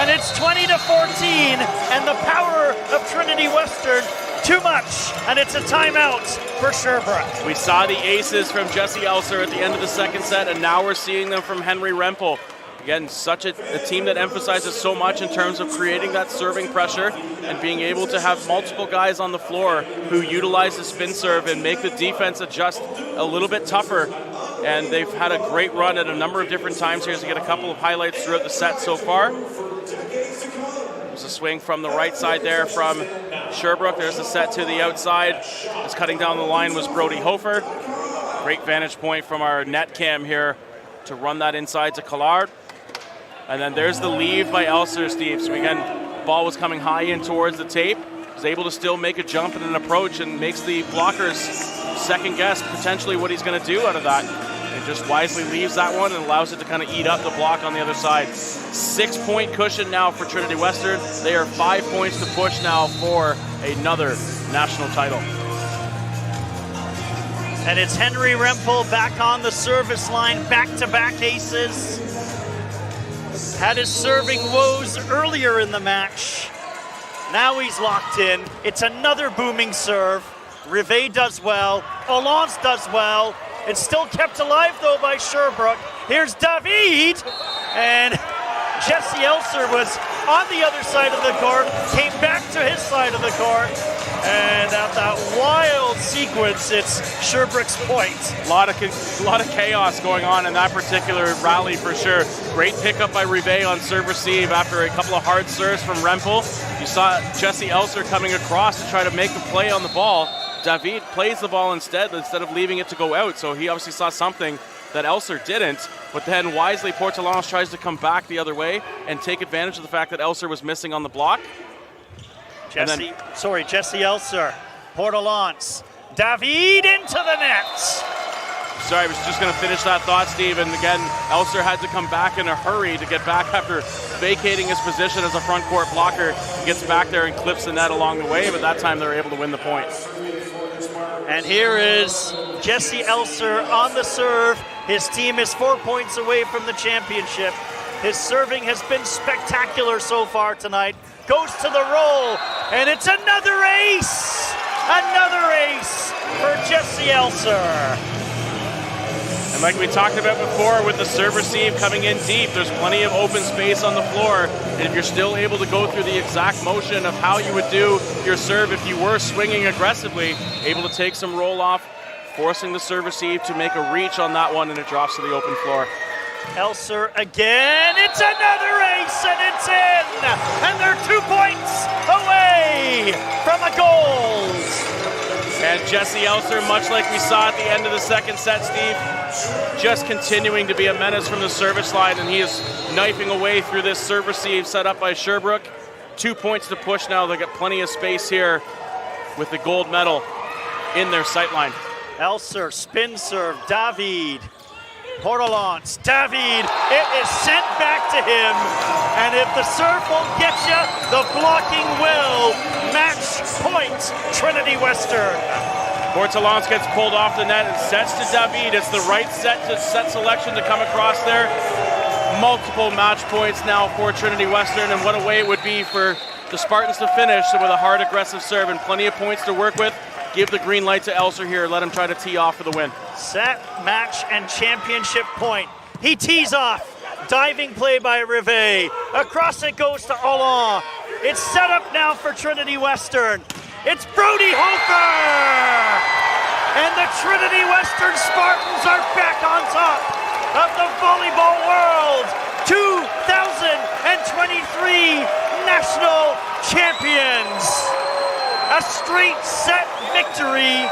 and it's 20-14, and the power of Trinity Western too much, and it's a timeout for Sherbrooke. We saw the aces from Jesse Elser at the end of the second set, and now we're seeing them from Henry Rempel. Again, such a team that emphasizes so much in terms of creating that serving pressure and being able to have multiple guys on the floor who utilize the spin serve and make the defense adjust a little bit tougher. And they've had a great run at a number of different times here, to get a couple of highlights throughout the set so far. There's a swing from the right side there from Sherbrooke. There's a set to the outside. Just cutting down the line was Brody Hofer. Great vantage point from our net cam here to run that inside to Collard. And then there's the leave by Elser, Steve. So again, ball was coming high in towards the tape. Was able to still make a jump and an approach, and makes the blockers second guess potentially what he's going to do out of that. And just wisely leaves that one and allows it to kind of eat up the block on the other side. 6-point cushion now for Trinity Western. They are 5 points to push now for another national title. And it's Henry Rempel back on the service line, back-to-back aces. Had his serving woes earlier in the match. Now he's locked in. It's another booming serve. Rivet does well. Hollande does well. It's still kept alive, though, by Sherbrooke. Here's David. And Jesse Elser was on the other side of the court, came back to his side of the court. And at that wild sequence, it's Sherbrooke's point. A lot of chaos going on in that particular rally for sure. Great pickup by Rivet on serve receive after a couple of hard serves from Rempel. You saw Jesse Elser coming across to try to make a play on the ball. David plays the ball instead of leaving it to go out. So he obviously saw something that Elser didn't. But then wisely, Portelance tries to come back the other way and take advantage of the fact that Elser was missing on the block. Jesse Elser, Portelance, David into the net. Sorry, I was just going to finish that thought, Steve. And again, Elser had to come back in a hurry to get back after vacating his position as a front court blocker. He gets back there and clips the net along the way, but that time they were able to win the point. And here is Jesse Elser on the serve. His team is 4 points away from the championship. His serving has been spectacular so far tonight. Goes to the roll, and it's another ace! Another ace for Jesse Elser. And like we talked about before with the serve receive coming in deep, there's plenty of open space on the floor. And if you're still able to go through the exact motion of how you would do your serve if you were swinging aggressively, able to take some roll off, forcing the serve receive to make a reach on that one, and it drops to the open floor. Elser again, it's another ace, and it's in! And they're 2 points away from a gold! And Jesse Elser, much like we saw at the end of the second set, Steve, just continuing to be a menace from the service line, and he is knifing away through this serve receive set up by Sherbrooke. 2 points to push now. They got plenty of space here with the gold medal in their sight line. Elser, spin serve, David. Portelance, David, it is sent back to him, and if the serve won't get you, the blocking will. Match point, Trinity Western. Portelance gets pulled off the net and sets to David. It's the right set selection to come across there. Multiple match points now for Trinity Western, and what a way it would be for the Spartans to finish with a hard, aggressive serve and plenty of points to work with. Give the green light to Elser here. Let him try to tee off for the win. Set, match, and championship point. He tees off. Diving play by Rivet. Across it goes to Hollande. It's set up now for Trinity Western. It's Brody Hofer! And the Trinity Western Spartans are back on top of the volleyball world. 2023 national champions. A straight set victory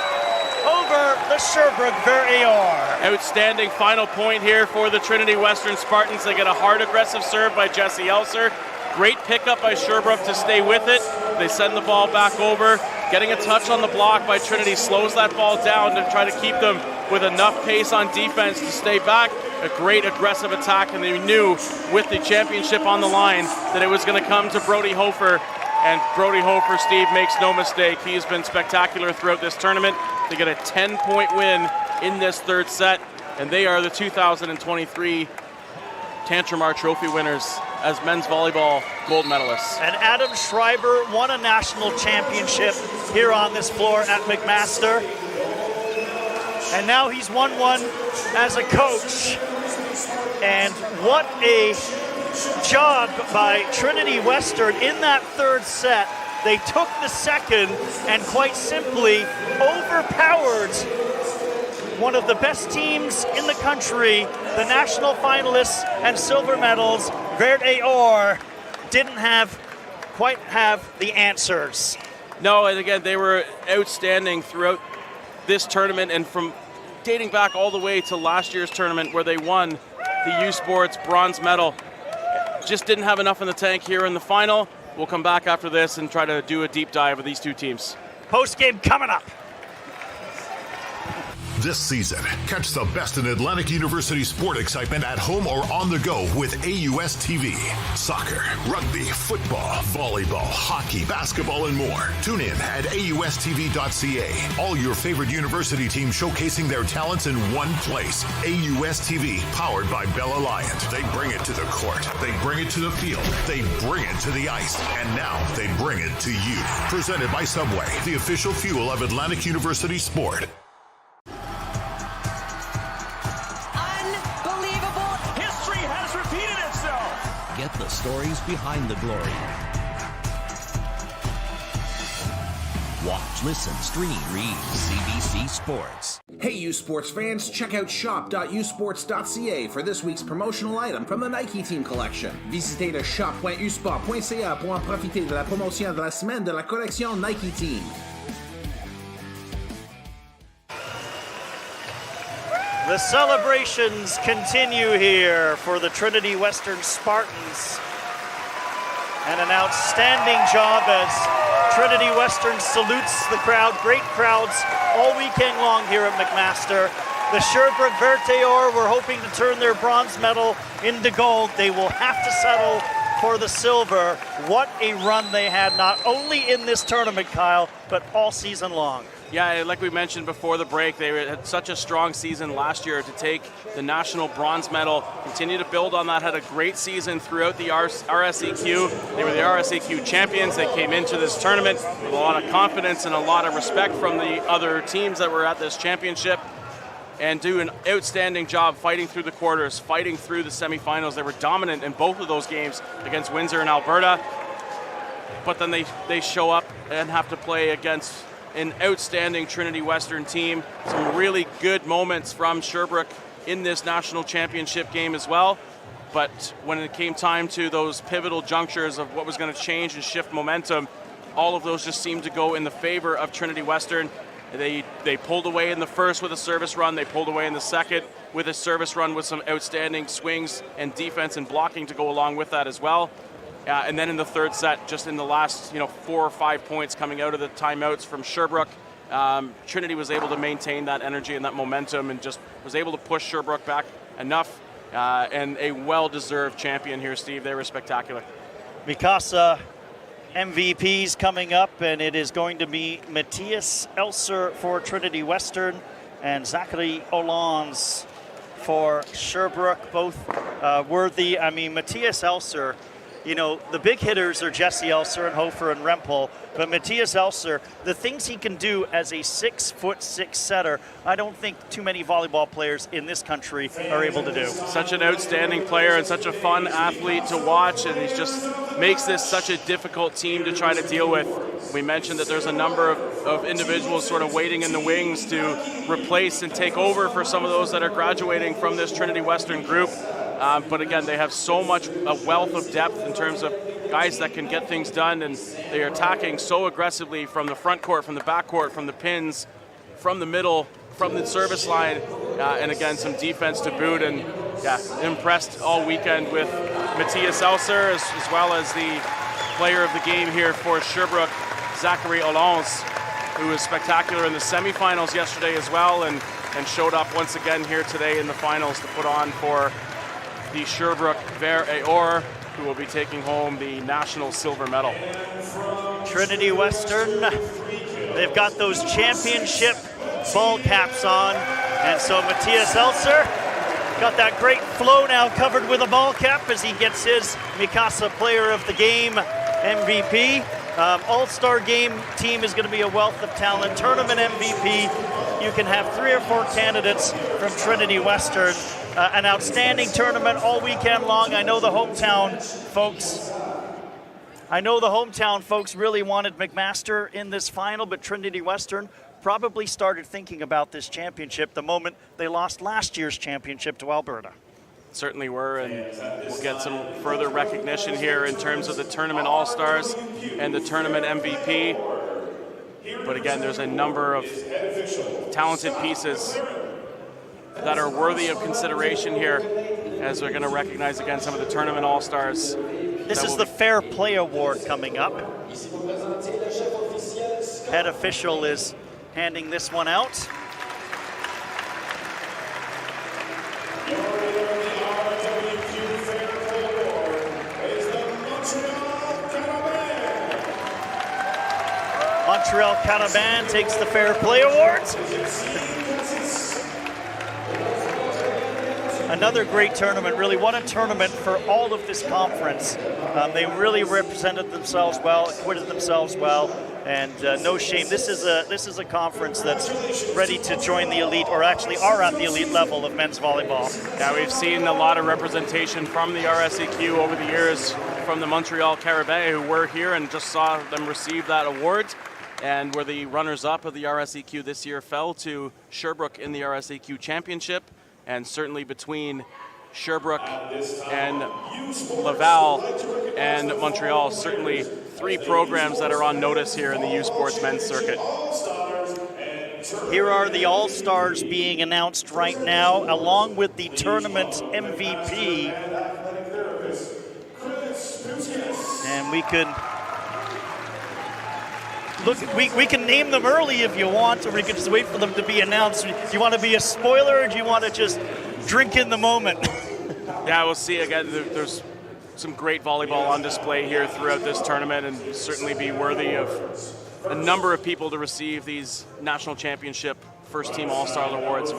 over the Sherbrooke Verrier. Outstanding final point here for the Trinity Western Spartans. They get a hard, aggressive serve by Jesse Elser. Great pickup by Sherbrooke to stay with it. They send the ball back over. Getting a touch on the block by Trinity slows that ball down to try to keep them with enough pace on defense to stay back. A great aggressive attack, and they knew with the championship on the line that it was going to come to Brody Hofer. And Brody Hofer, Steve, makes no mistake. He has been spectacular throughout this tournament. They get a 10-point win in this third set, and they are the 2023 Tantramar Trophy winners as men's volleyball gold medalists. And Adam Schreiber won a national championship here on this floor at McMaster. And now he's won one as a coach. And what a job by Trinity Western in that third set. They took the second and quite simply overpowered one of the best teams in the country, the national finalists and silver medals. Verde Or didn't quite have the answers. No, and again, they were outstanding throughout this tournament and from dating back all the way to last year's tournament where they won the U Sports bronze medal. Just didn't have enough in the tank here in the final. We'll come back after this and try to do a deep dive of these two teams. Post-game coming up. This season, catch the best in Atlantic University sport excitement at home or on the go with AUS TV. Soccer, rugby, football, volleyball, hockey, basketball, and more. Tune in at AUSTV.ca. All your favorite university teams showcasing their talents in one place. AUS TV, powered by Bell Alliant. They bring it to the court. They bring it to the field. They bring it to the ice. And now they bring it to you. Presented by Subway, the official fuel of Atlantic University sport. Get the stories behind the glory. Watch, listen, stream, read CBC Sports. Hey, U Sports fans, check out shop.usports.ca for this week's promotional item from the Nike Team Collection. Visitez le shop.usport.ca pour en profiter de la promotion de la semaine de la collection Nike Team. The celebrations continue here for the Trinity Western Spartans. And an outstanding job as Trinity Western salutes the crowd. Great crowds all weekend long here at McMaster. The Sherbrooke Verte Or were hoping to turn their bronze medal into gold. They will have to settle for the silver. What a run they had, not only in this tournament, Kyle, but all season long. Yeah, like we mentioned before the break, they had such a strong season last year to take the national bronze medal, continue to build on that, had a great season throughout the RSEQ. They were the RSEQ champions. They came into this tournament with a lot of confidence and a lot of respect from the other teams that were at this championship and do an outstanding job fighting through the quarters, fighting through the semifinals. They were dominant in both of those games against Windsor and Alberta, but then they show up and have to play against an outstanding Trinity Western team. Some really good moments from Sherbrooke in this national championship game as well. But when it came time to those pivotal junctures of what was going to change and shift momentum, all of those just seemed to go in the favor of Trinity Western. They pulled away in the first with a service run. They pulled away in the second with a service run with some outstanding swings and defense and blocking to go along with that as well. And then in the third set, just in the last 4 or 5 points coming out of the timeouts from Sherbrooke, Trinity was able to maintain that energy and that momentum and just was able to push Sherbrooke back enough. And a well-deserved champion here, Steve. They were spectacular. Mikasa MVPs coming up, and it is going to be Matthias Elser for Trinity Western and Zachary Olans for Sherbrooke, both worthy. I mean, Matthias Elser, the big hitters are Jesse Elser and Hofer and Rempel, but Matthias Elser, the things he can do as a 6'6" setter, I don't think too many volleyball players in this country are able to do. Such an outstanding player and such a fun athlete to watch, and he just makes this such a difficult team to try to deal with. We mentioned that there's a number of individuals sort of waiting in the wings to replace and take over for some of those that are graduating from this Trinity Western group. But again, they have so much a wealth of depth in terms of guys that can get things done, and they are attacking so aggressively from the front court, from the back court, from the pins, from the middle, from the service line, and again, some defense to boot. And impressed all weekend with Matthias Elser as well as the player of the game here for Sherbrooke, Zachary Olans, who was spectacular in the semifinals yesterday as well, and showed up once again here today in the finals to put on for the Sherbrooke Verte Or, who will be taking home the national silver medal. Trinity Western, they've got those championship ball caps on, and so Matthias Elser Got that great flow now covered with a ball cap as he gets his Mikasa Player of the Game MVP. All-Star Game team is going to be a wealth of talent. Tournament MVP, you can have 3 or 4 candidates from Trinity Western. An outstanding tournament all weekend long. I know the hometown folks really wanted McMaster in this final, but Trinity Western probably started thinking about this championship the moment they lost last year's championship to Alberta. Certainly were, and we'll get some further recognition here in terms of the tournament All-Stars and the tournament MVP. But again, there's a number of talented pieces that are worthy of consideration here as we're going to recognize again some of the tournament All-Stars. This is the Fair Play Award coming up. Head official is handing this one out. Montreal Canaban takes the Fair Play Award. Another great tournament, really. What a tournament for all of this conference. They really represented themselves well, acquitted themselves well, and no shame. This is a conference that's ready to join the elite, or actually are at the elite level of men's volleyball. Yeah, we've seen a lot of representation from the RSEQ over the years, from the Montreal Carabins, who were here and just saw them receive that award, and were the runners-up of the RSEQ this year, fell to Sherbrooke in the RSEQ championship. And certainly between Sherbrooke and Laval and Montreal, certainly 3 programs that are on notice here in the U Sports men's circuit. Here are the All-Stars being announced right now, along with the tournament MVP. And we could look, we can name them early if you want, or we can just wait for them to be announced. Do you want to be a spoiler, or do you want to just drink in the moment? Yeah, we'll see. Again, there's some great volleyball on display here throughout this tournament, and certainly be worthy of a number of people to receive these national championship first team All-Star awards.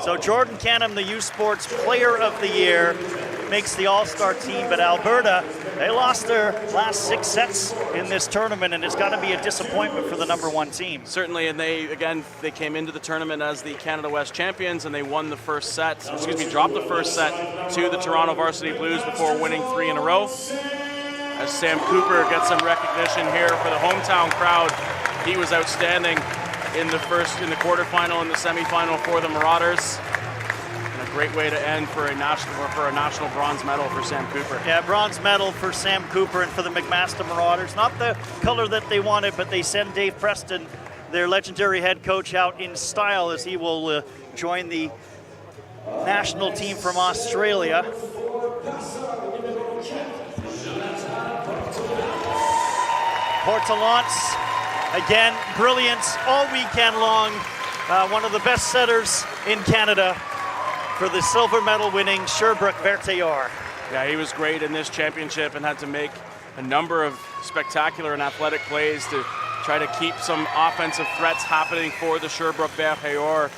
So Jordan Canham, the U Sports Player of the Year, makes the All-Star team, but Alberta, they lost their last 6 sets in this tournament, and it's got to be a disappointment for the #1 team. Certainly, and they came into the tournament as the Canada West champions, and they won the first set, dropped the first set to the Toronto Varsity Blues before winning 3 in a row. As Sam Cooper gets some recognition here for the hometown crowd, he was outstanding in the quarterfinal and the semifinal for the Marauders. Great way to end for a national bronze medal for Sam Cooper. Yeah, bronze medal for Sam Cooper and for the McMaster Marauders. Not the color that they wanted, but they send Dave Preston, their legendary head coach, out in style as he will join the national team from Australia. Portalance, again, brilliance all weekend long. One of the best setters in Canada for the silver medal winning Sherbrooke Verteor. Yeah, he was great in this championship and had to make a number of spectacular and athletic plays to try to keep some offensive threats happening for the Sherbrooke Verteor.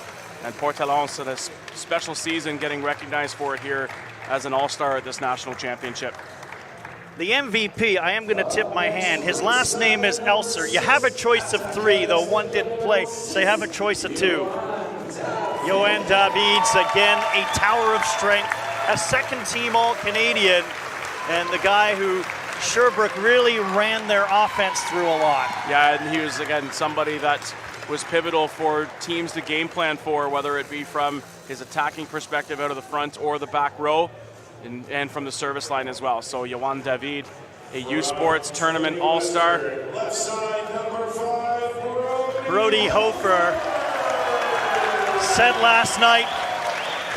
And Portalance had a special season, getting recognized for it here as an All-Star at this national championship. The MVP, I am going to tip my hand. His last name is Elser. You have a choice of 3, though one didn't play, so you have a choice of 2. Yoann Davids, again, a tower of strength, a second-team All-Canadian, and the guy who Sherbrooke really ran their offense through a lot. Yeah, and he was, again, somebody that was pivotal for teams to game plan for, whether it be from his attacking perspective out of the front or the back row, and from the service line as well. So Yoann David, a U Sports Tournament All-Star. Brody Hofer said last night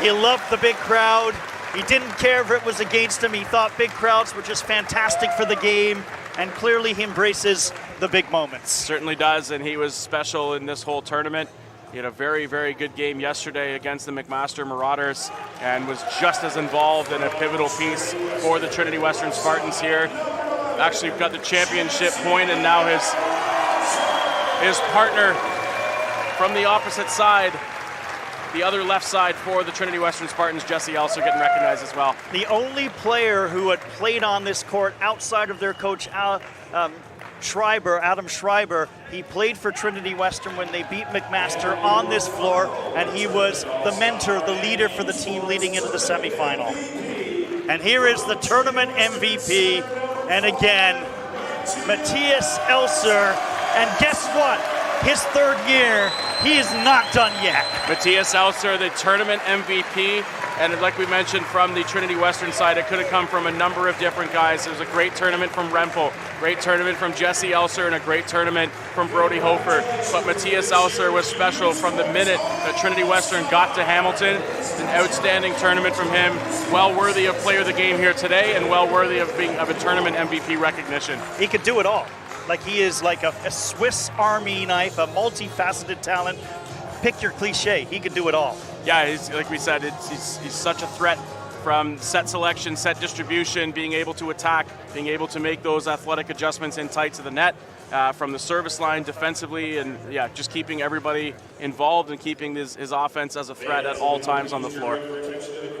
he loved the big crowd. He didn't care if it was against him. He thought big crowds were just fantastic for the game, and clearly he embraces the big moments. Certainly does, and he was special in this whole tournament. He had a very, very good game yesterday against the McMaster Marauders and was just as involved in a pivotal piece for the Trinity Western Spartans here. Actually got the championship point, and now his partner from the opposite side, the other left side for the Trinity Western Spartans, Jesse Elser, getting recognized as well. The only player who had played on this court outside of their coach, Adam Schreiber, he played for Trinity Western when they beat McMaster on this floor, and he was the mentor, the leader for the team leading into the semifinal. And here is the tournament MVP, and again, Matthias Elser, and guess what? His third year, he is not done yet. Matthias Elser, the tournament MVP, and like we mentioned from the Trinity Western side, it could have come from a number of different guys. There was a great tournament from Rempel, great tournament from Jesse Elser, and a great tournament from Brody Hofer. But Matthias Elser was special from the minute that Trinity Western got to Hamilton. An outstanding tournament from him, well worthy of player of the game here today, and well worthy of being of a tournament MVP recognition. He could do it all. Like he is like a Swiss Army knife, a multifaceted talent. Pick your cliche, he could do it all. Yeah, he's, like we said, he's such a threat from set selection, set distribution, being able to attack, being able to make those athletic adjustments in tight to the net, from the service line defensively, and yeah, just keeping everybody involved and keeping his offense as a threat at all times on the floor.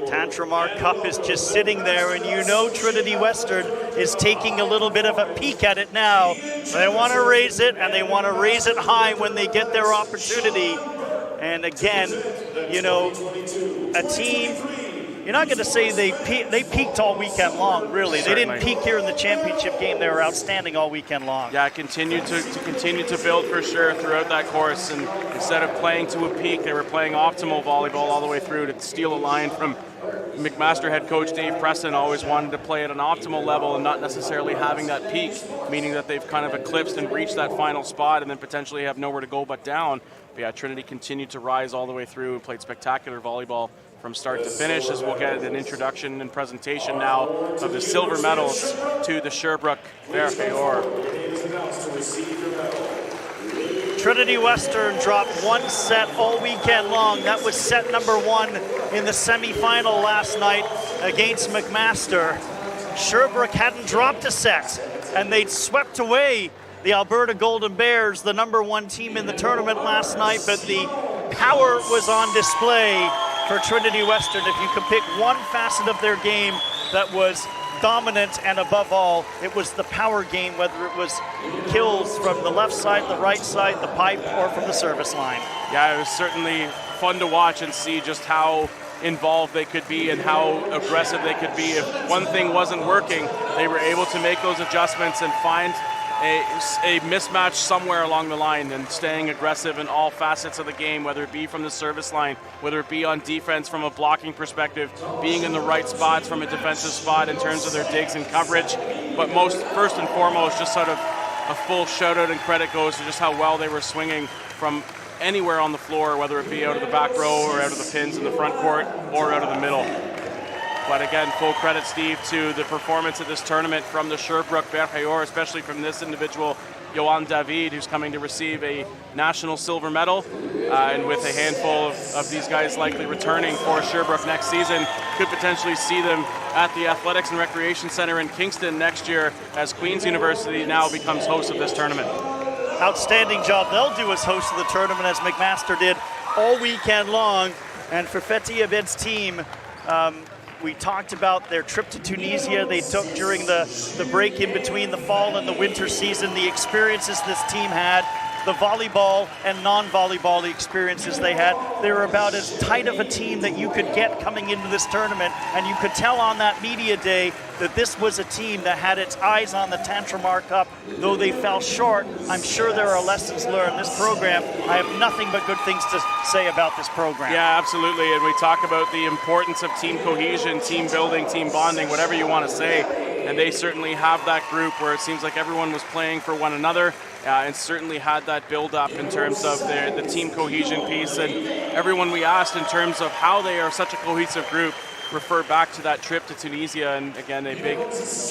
Tantramar Cup is just sitting there, and you know Trinity Western is taking a little bit of a peek at it now. They want to raise it, and they want to raise it high when they get their opportunity. And again, you know, a team, you're not going to say they peaked all weekend long, really. Certainly. They didn't peak here in the championship game. They were outstanding all weekend long. Yeah, continue to build for sure throughout that course. And instead of playing to a peak, they were playing optimal volleyball all the way through. To steal a line from McMaster head coach Dave Preston, always wanted to play at an optimal level and not necessarily having that peak, meaning that they've kind of eclipsed and reached that final spot and then potentially have nowhere to go but down. But yeah, Trinity continued to rise all the way through and played spectacular volleyball from start to finish, as we'll get an introduction and presentation now of the silver medals to the Sherbrooke Verheyor. Trinity Western dropped one set all weekend long. That was set number one in the semifinal last night against McMaster. Sherbrooke hadn't dropped a set, and they'd swept away the Alberta Golden Bears, the number one team in the tournament last night, but the power was on display for Trinity Western. If you could pick one facet of their game that was dominant, and above all, it was the power game, whether it was kills from the left side, the right side, the pipe, or from the service line. Yeah, it was certainly fun to watch and see just how involved they could be and how aggressive they could be. If one thing wasn't working, they were able to make those adjustments and find a mismatch somewhere along the line, and staying aggressive in all facets of the game, whether it be from the service line, whether it be on defense from a blocking perspective, being in the right spots from a defensive spot in terms of their digs and coverage. But first and foremost, just sort of a full shout out and credit goes to just how well they were swinging from anywhere on the floor, whether it be out of the back row or out of the pins in the front court or out of the middle. But again, full credit, Steve, to the performance of this tournament from the Sherbrooke Verheyor, especially from this individual, Johan David, who's coming to receive a national silver medal. And with a handful of these guys likely returning for Sherbrooke next season, could potentially see them at the Athletics and Recreation Center in Kingston next year, as Queen's University now becomes host of this tournament. Outstanding job they'll do as host of the tournament, as McMaster did all weekend long. And for Fethi Abed's team, we talked about their trip to Tunisia they took during the break in between the fall and the winter season, the experiences this team had, the volleyball and non-volleyball experiences they had. They were about as tight of a team that you could get coming into this tournament, and you could tell on that media day that this was a team that had its eyes on the Tantramar Cup. Though they fell short, I'm sure there are lessons learned. This program, I have nothing but good things to say about this program. Yeah, absolutely, and we talk about the importance of team cohesion, team building, team bonding, whatever you want to say, and they certainly have that group where it seems like everyone was playing for one another. And certainly had that build-up in terms of the team cohesion piece. And everyone we asked in terms of how they are such a cohesive group refer back to that trip to Tunisia. And again, a big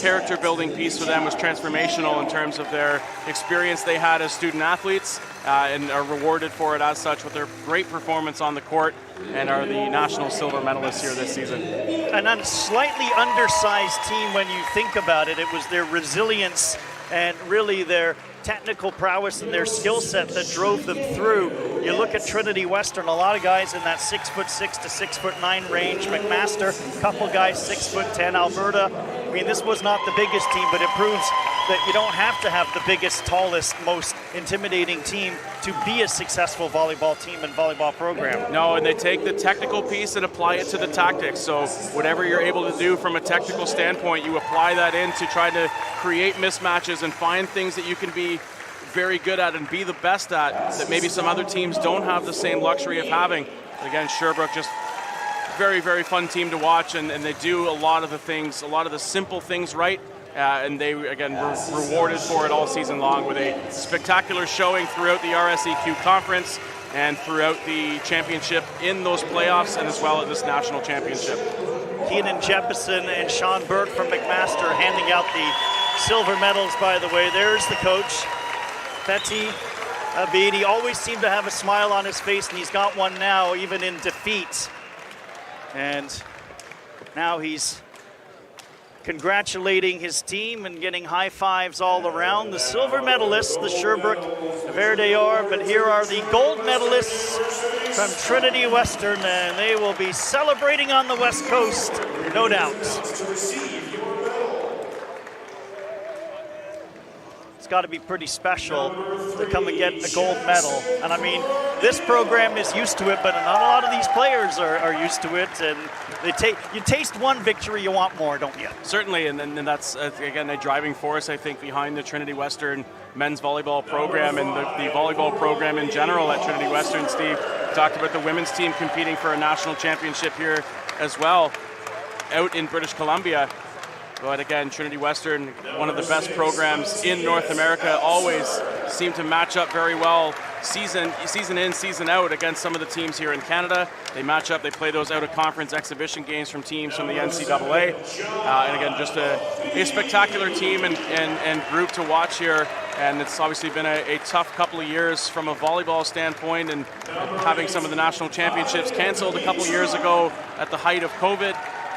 character-building piece for them was transformational in terms of their experience they had as student athletes, and are rewarded for it as such with their great performance on the court, and are the national silver medalists here this season. And a slightly undersized team when you think about it. It was their resilience and really their technical prowess and their skill set that drove them through. You look at Trinity Western, a lot of guys in that 6'6" to 6'9" range. McMaster, a couple guys 6'10". Alberta, I mean, this was not the biggest team, but it proves that you don't have to have the biggest, tallest, most intimidating team to be a successful volleyball team and volleyball program. No, and they take the technical piece and apply it to the tactics. So whatever you're able to do from a technical standpoint, you apply that in to try to create mismatches and find things that you can be very good at and be the best at that maybe some other teams don't have the same luxury of having. Again, Sherbrooke, just very, very fun team to watch, and they do a lot of the things, a lot of the simple things right. And they, again, were rewarded for it all season long with a spectacular showing throughout the RSEQ conference and throughout the championship in those playoffs and as well at this national championship. Keenan Jeppesen and Sean Burke from McMaster handing out the silver medals, by the way. There's the coach, Fethi Abid. He always seemed to have a smile on his face, and he's got one now, even in defeat. And now he's congratulating his team and getting high fives all around. The silver medalists, the Sherbrooke Verde are, but here are the gold medalists from Trinity Western, and they will be celebrating on the West Coast, no doubt. It's got to be pretty special to come and get a gold medal. And I mean, this program is used to it, but not a lot of these players are used to it. And you taste one victory, you want more, don't you? Certainly, and that's, again, a driving force, I think, behind the Trinity Western men's volleyball program and the volleyball program in general at Trinity Western. Steve talked about the women's team competing for a national championship here as well out in British Columbia. But again, Trinity Western, one of the best programs in North America, always seem to match up very well season in, season out against some of the teams here in Canada. They match up, they play those out-of-conference exhibition games from teams from the NCAA. And again, just a spectacular team and group to watch here. And it's obviously been a tough couple of years from a volleyball standpoint, and having some of the national championships canceled a couple of years ago at the height of COVID.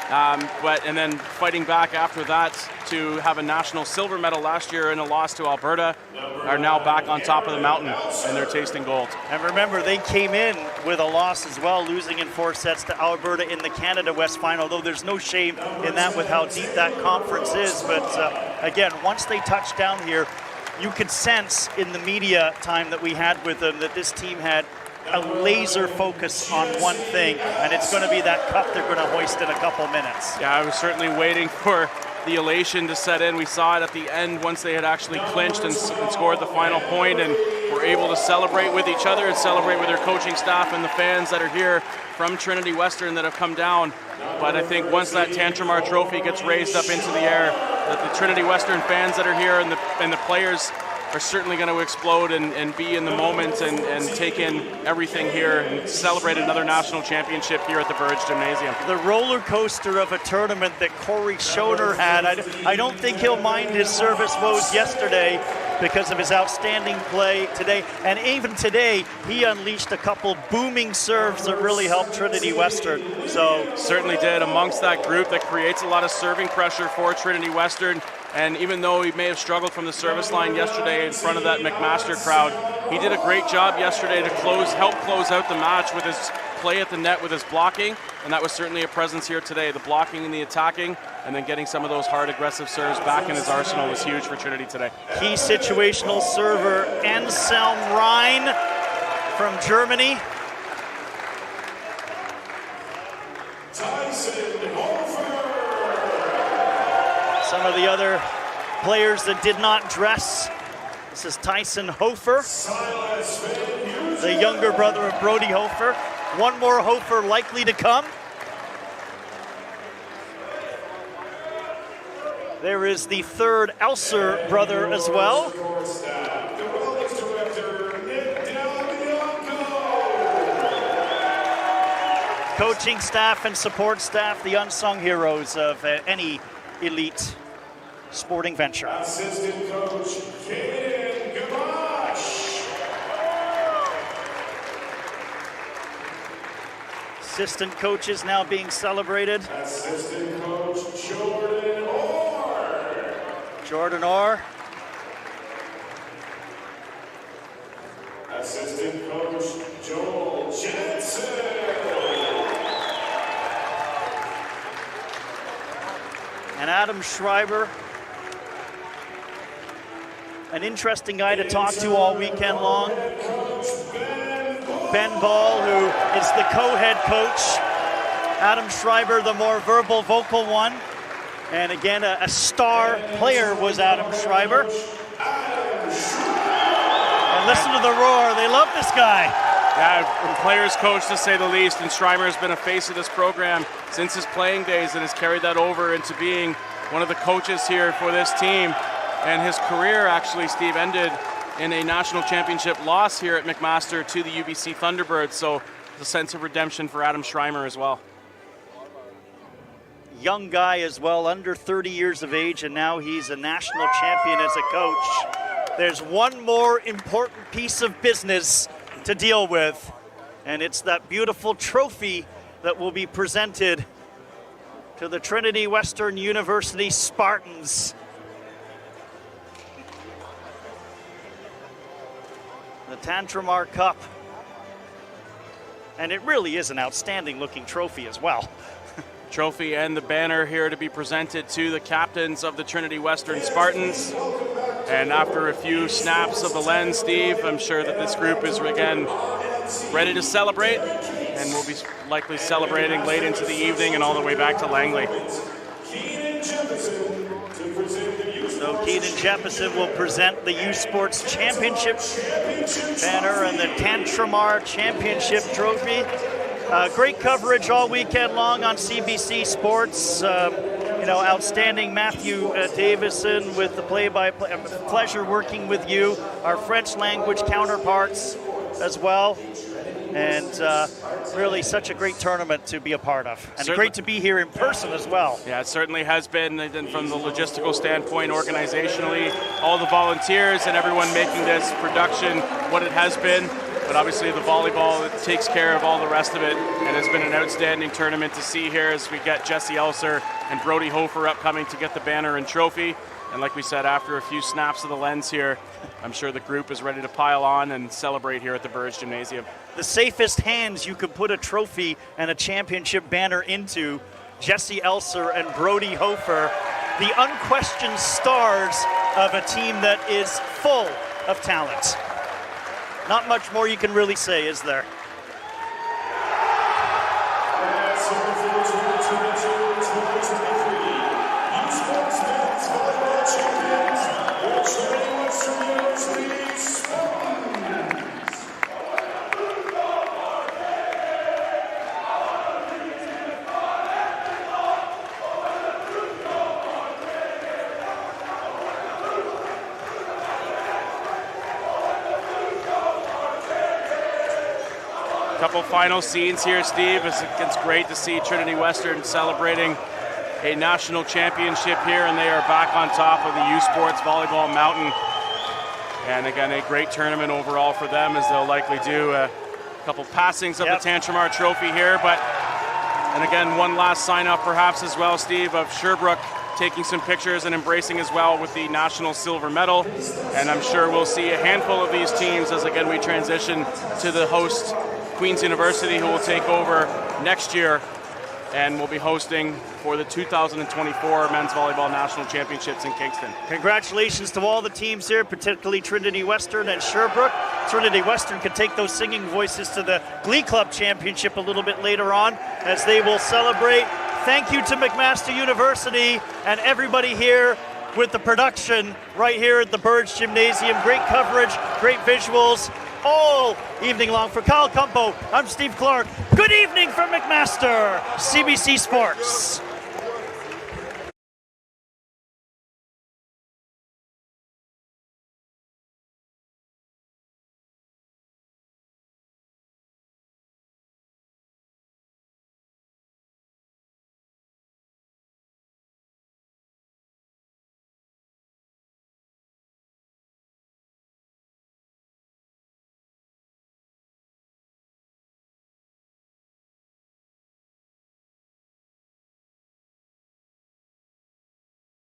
And then fighting back after that to have a national silver medal last year and a loss to Alberta, are now back on top of the mountain and they're tasting gold. And remember, they came in with a loss as well, losing in 4 sets to Alberta in the Canada West final, though there's no shame in that with how deep that conference is. But again, once they touched down here, you could sense in the media time that we had with them that this team had a laser focus on one thing, and it's going to be that cup they're going to hoist in a couple minutes. Yeah, I was certainly waiting for the elation to set in. We saw it at the end once they had actually clinched and scored the final point, and were able to celebrate with each other and celebrate with their coaching staff and the fans that are here from Trinity Western that have come down. But I think once that Tantramar trophy gets raised up into the air, that the Trinity Western fans that are here and the players are certainly going to explode and be in the moment and take in everything here and celebrate another national championship here at the Burridge Gymnasium. The roller coaster of a tournament that Corey Schoner had. I don't think he'll mind his service woes yesterday because of his outstanding play today. And even today, he unleashed a couple booming serves that really helped Trinity Western. So certainly did, amongst that group that creates a lot of serving pressure for Trinity Western. And even though he may have struggled from the service line yesterday in front of that McMaster crowd, he did a great job yesterday to help close out the match with his play at the net, with his blocking, and that was certainly a presence here today. The blocking and the attacking, and then getting some of those hard, aggressive serves back in his arsenal was huge for Trinity today. Key situational server Anselm Rhein from Germany. Some of the other players that did not dress. This is Tyson Hofer, the younger brother of Brody Hofer. One more Hofer likely to come. There is the third Elser brother as well. Coaching staff and support staff, the unsung heroes of any elite sporting venture. Assistant coach Kaden Gamache. Assistant coaches now being celebrated. Assistant coach Jordan Orr. Jordan Orr Assistant Coach Joel Jensen. And Adam Schreiber, an interesting guy to talk to all weekend long. Ben Ball, who is the co-head coach. Adam Schreiber, the more verbal, vocal one. And again, a star player was Adam Schreiber. And listen to the roar. They love this guy. Yeah, players coach to say the least, and Schreiber has been a face of this program since his playing days and has carried that over into being one of the coaches here for this team. And his career actually, Steve, ended in a national championship loss here at McMaster to the UBC Thunderbirds, so the sense of redemption for Adam Schreiber as well. Young guy as well, under 30 years of age, and now he's a national champion as a coach. There's one more important piece of business to deal with, and it's that beautiful trophy that will be presented to the Trinity Western University Spartans. The Tantramar Cup. And it really is an outstanding looking trophy as well. Trophy and the banner here to be presented to the captains of the Trinity Western Spartans. And after a few snaps of the lens, Steve, I'm sure that this group is again ready to celebrate, and we'll be likely celebrating late into the evening and all the way back to Langley. So Keenan Jeppesen will present the U Sports Championship banner and the Tantramar Championship trophy. Great coverage all weekend long on CBC Sports. Outstanding Matthew Davison with the play-by-play. Pleasure working with you, our French language counterparts as well. And really such a great tournament to be a part of. And great to be here in person as well. Yeah, it certainly has been, from the logistical standpoint, organizationally, all the volunteers and everyone making this production what it has been. But obviously the volleyball, it takes care of all the rest of it. And it's been an outstanding tournament to see here as we get Jesse Elser and Brody Hofer upcoming to get the banner and trophy. And like we said, after a few snaps of the lens here, I'm sure the group is ready to pile on and celebrate here at the Burge Gymnasium. The safest hands you could put a trophy and a championship banner into, Jesse Elser and Brody Hofer, the unquestioned stars of a team that is full of talent. Not much more you can really say, is there? Couple final scenes here, Steve. It's great to see Trinity Western celebrating a national championship here, and they are back on top of the U Sports Volleyball Mountain. And again, a great tournament overall for them, as they'll likely do a couple passings of the Tantramar Trophy here. And again, one last sign-off perhaps as well, Steve, of Sherbrooke taking some pictures and embracing as well with the national silver medal. And I'm sure we'll see a handful of these teams as again we transition to the host Queen's University, who will take over next year and will be hosting for the 2024 Men's Volleyball National Championships in Kingston. Congratulations to all the teams here, particularly Trinity Western and Sherbrooke. Trinity Western could take those singing voices to the Glee Club Championship a little bit later on as they will celebrate. Thank you to McMaster University and everybody here with the production right here at the Burge Gymnasium. Great coverage, great visuals all evening long. For Kyle Campo, I'm Steve Clark. Good evening from McMaster, CBC Sports.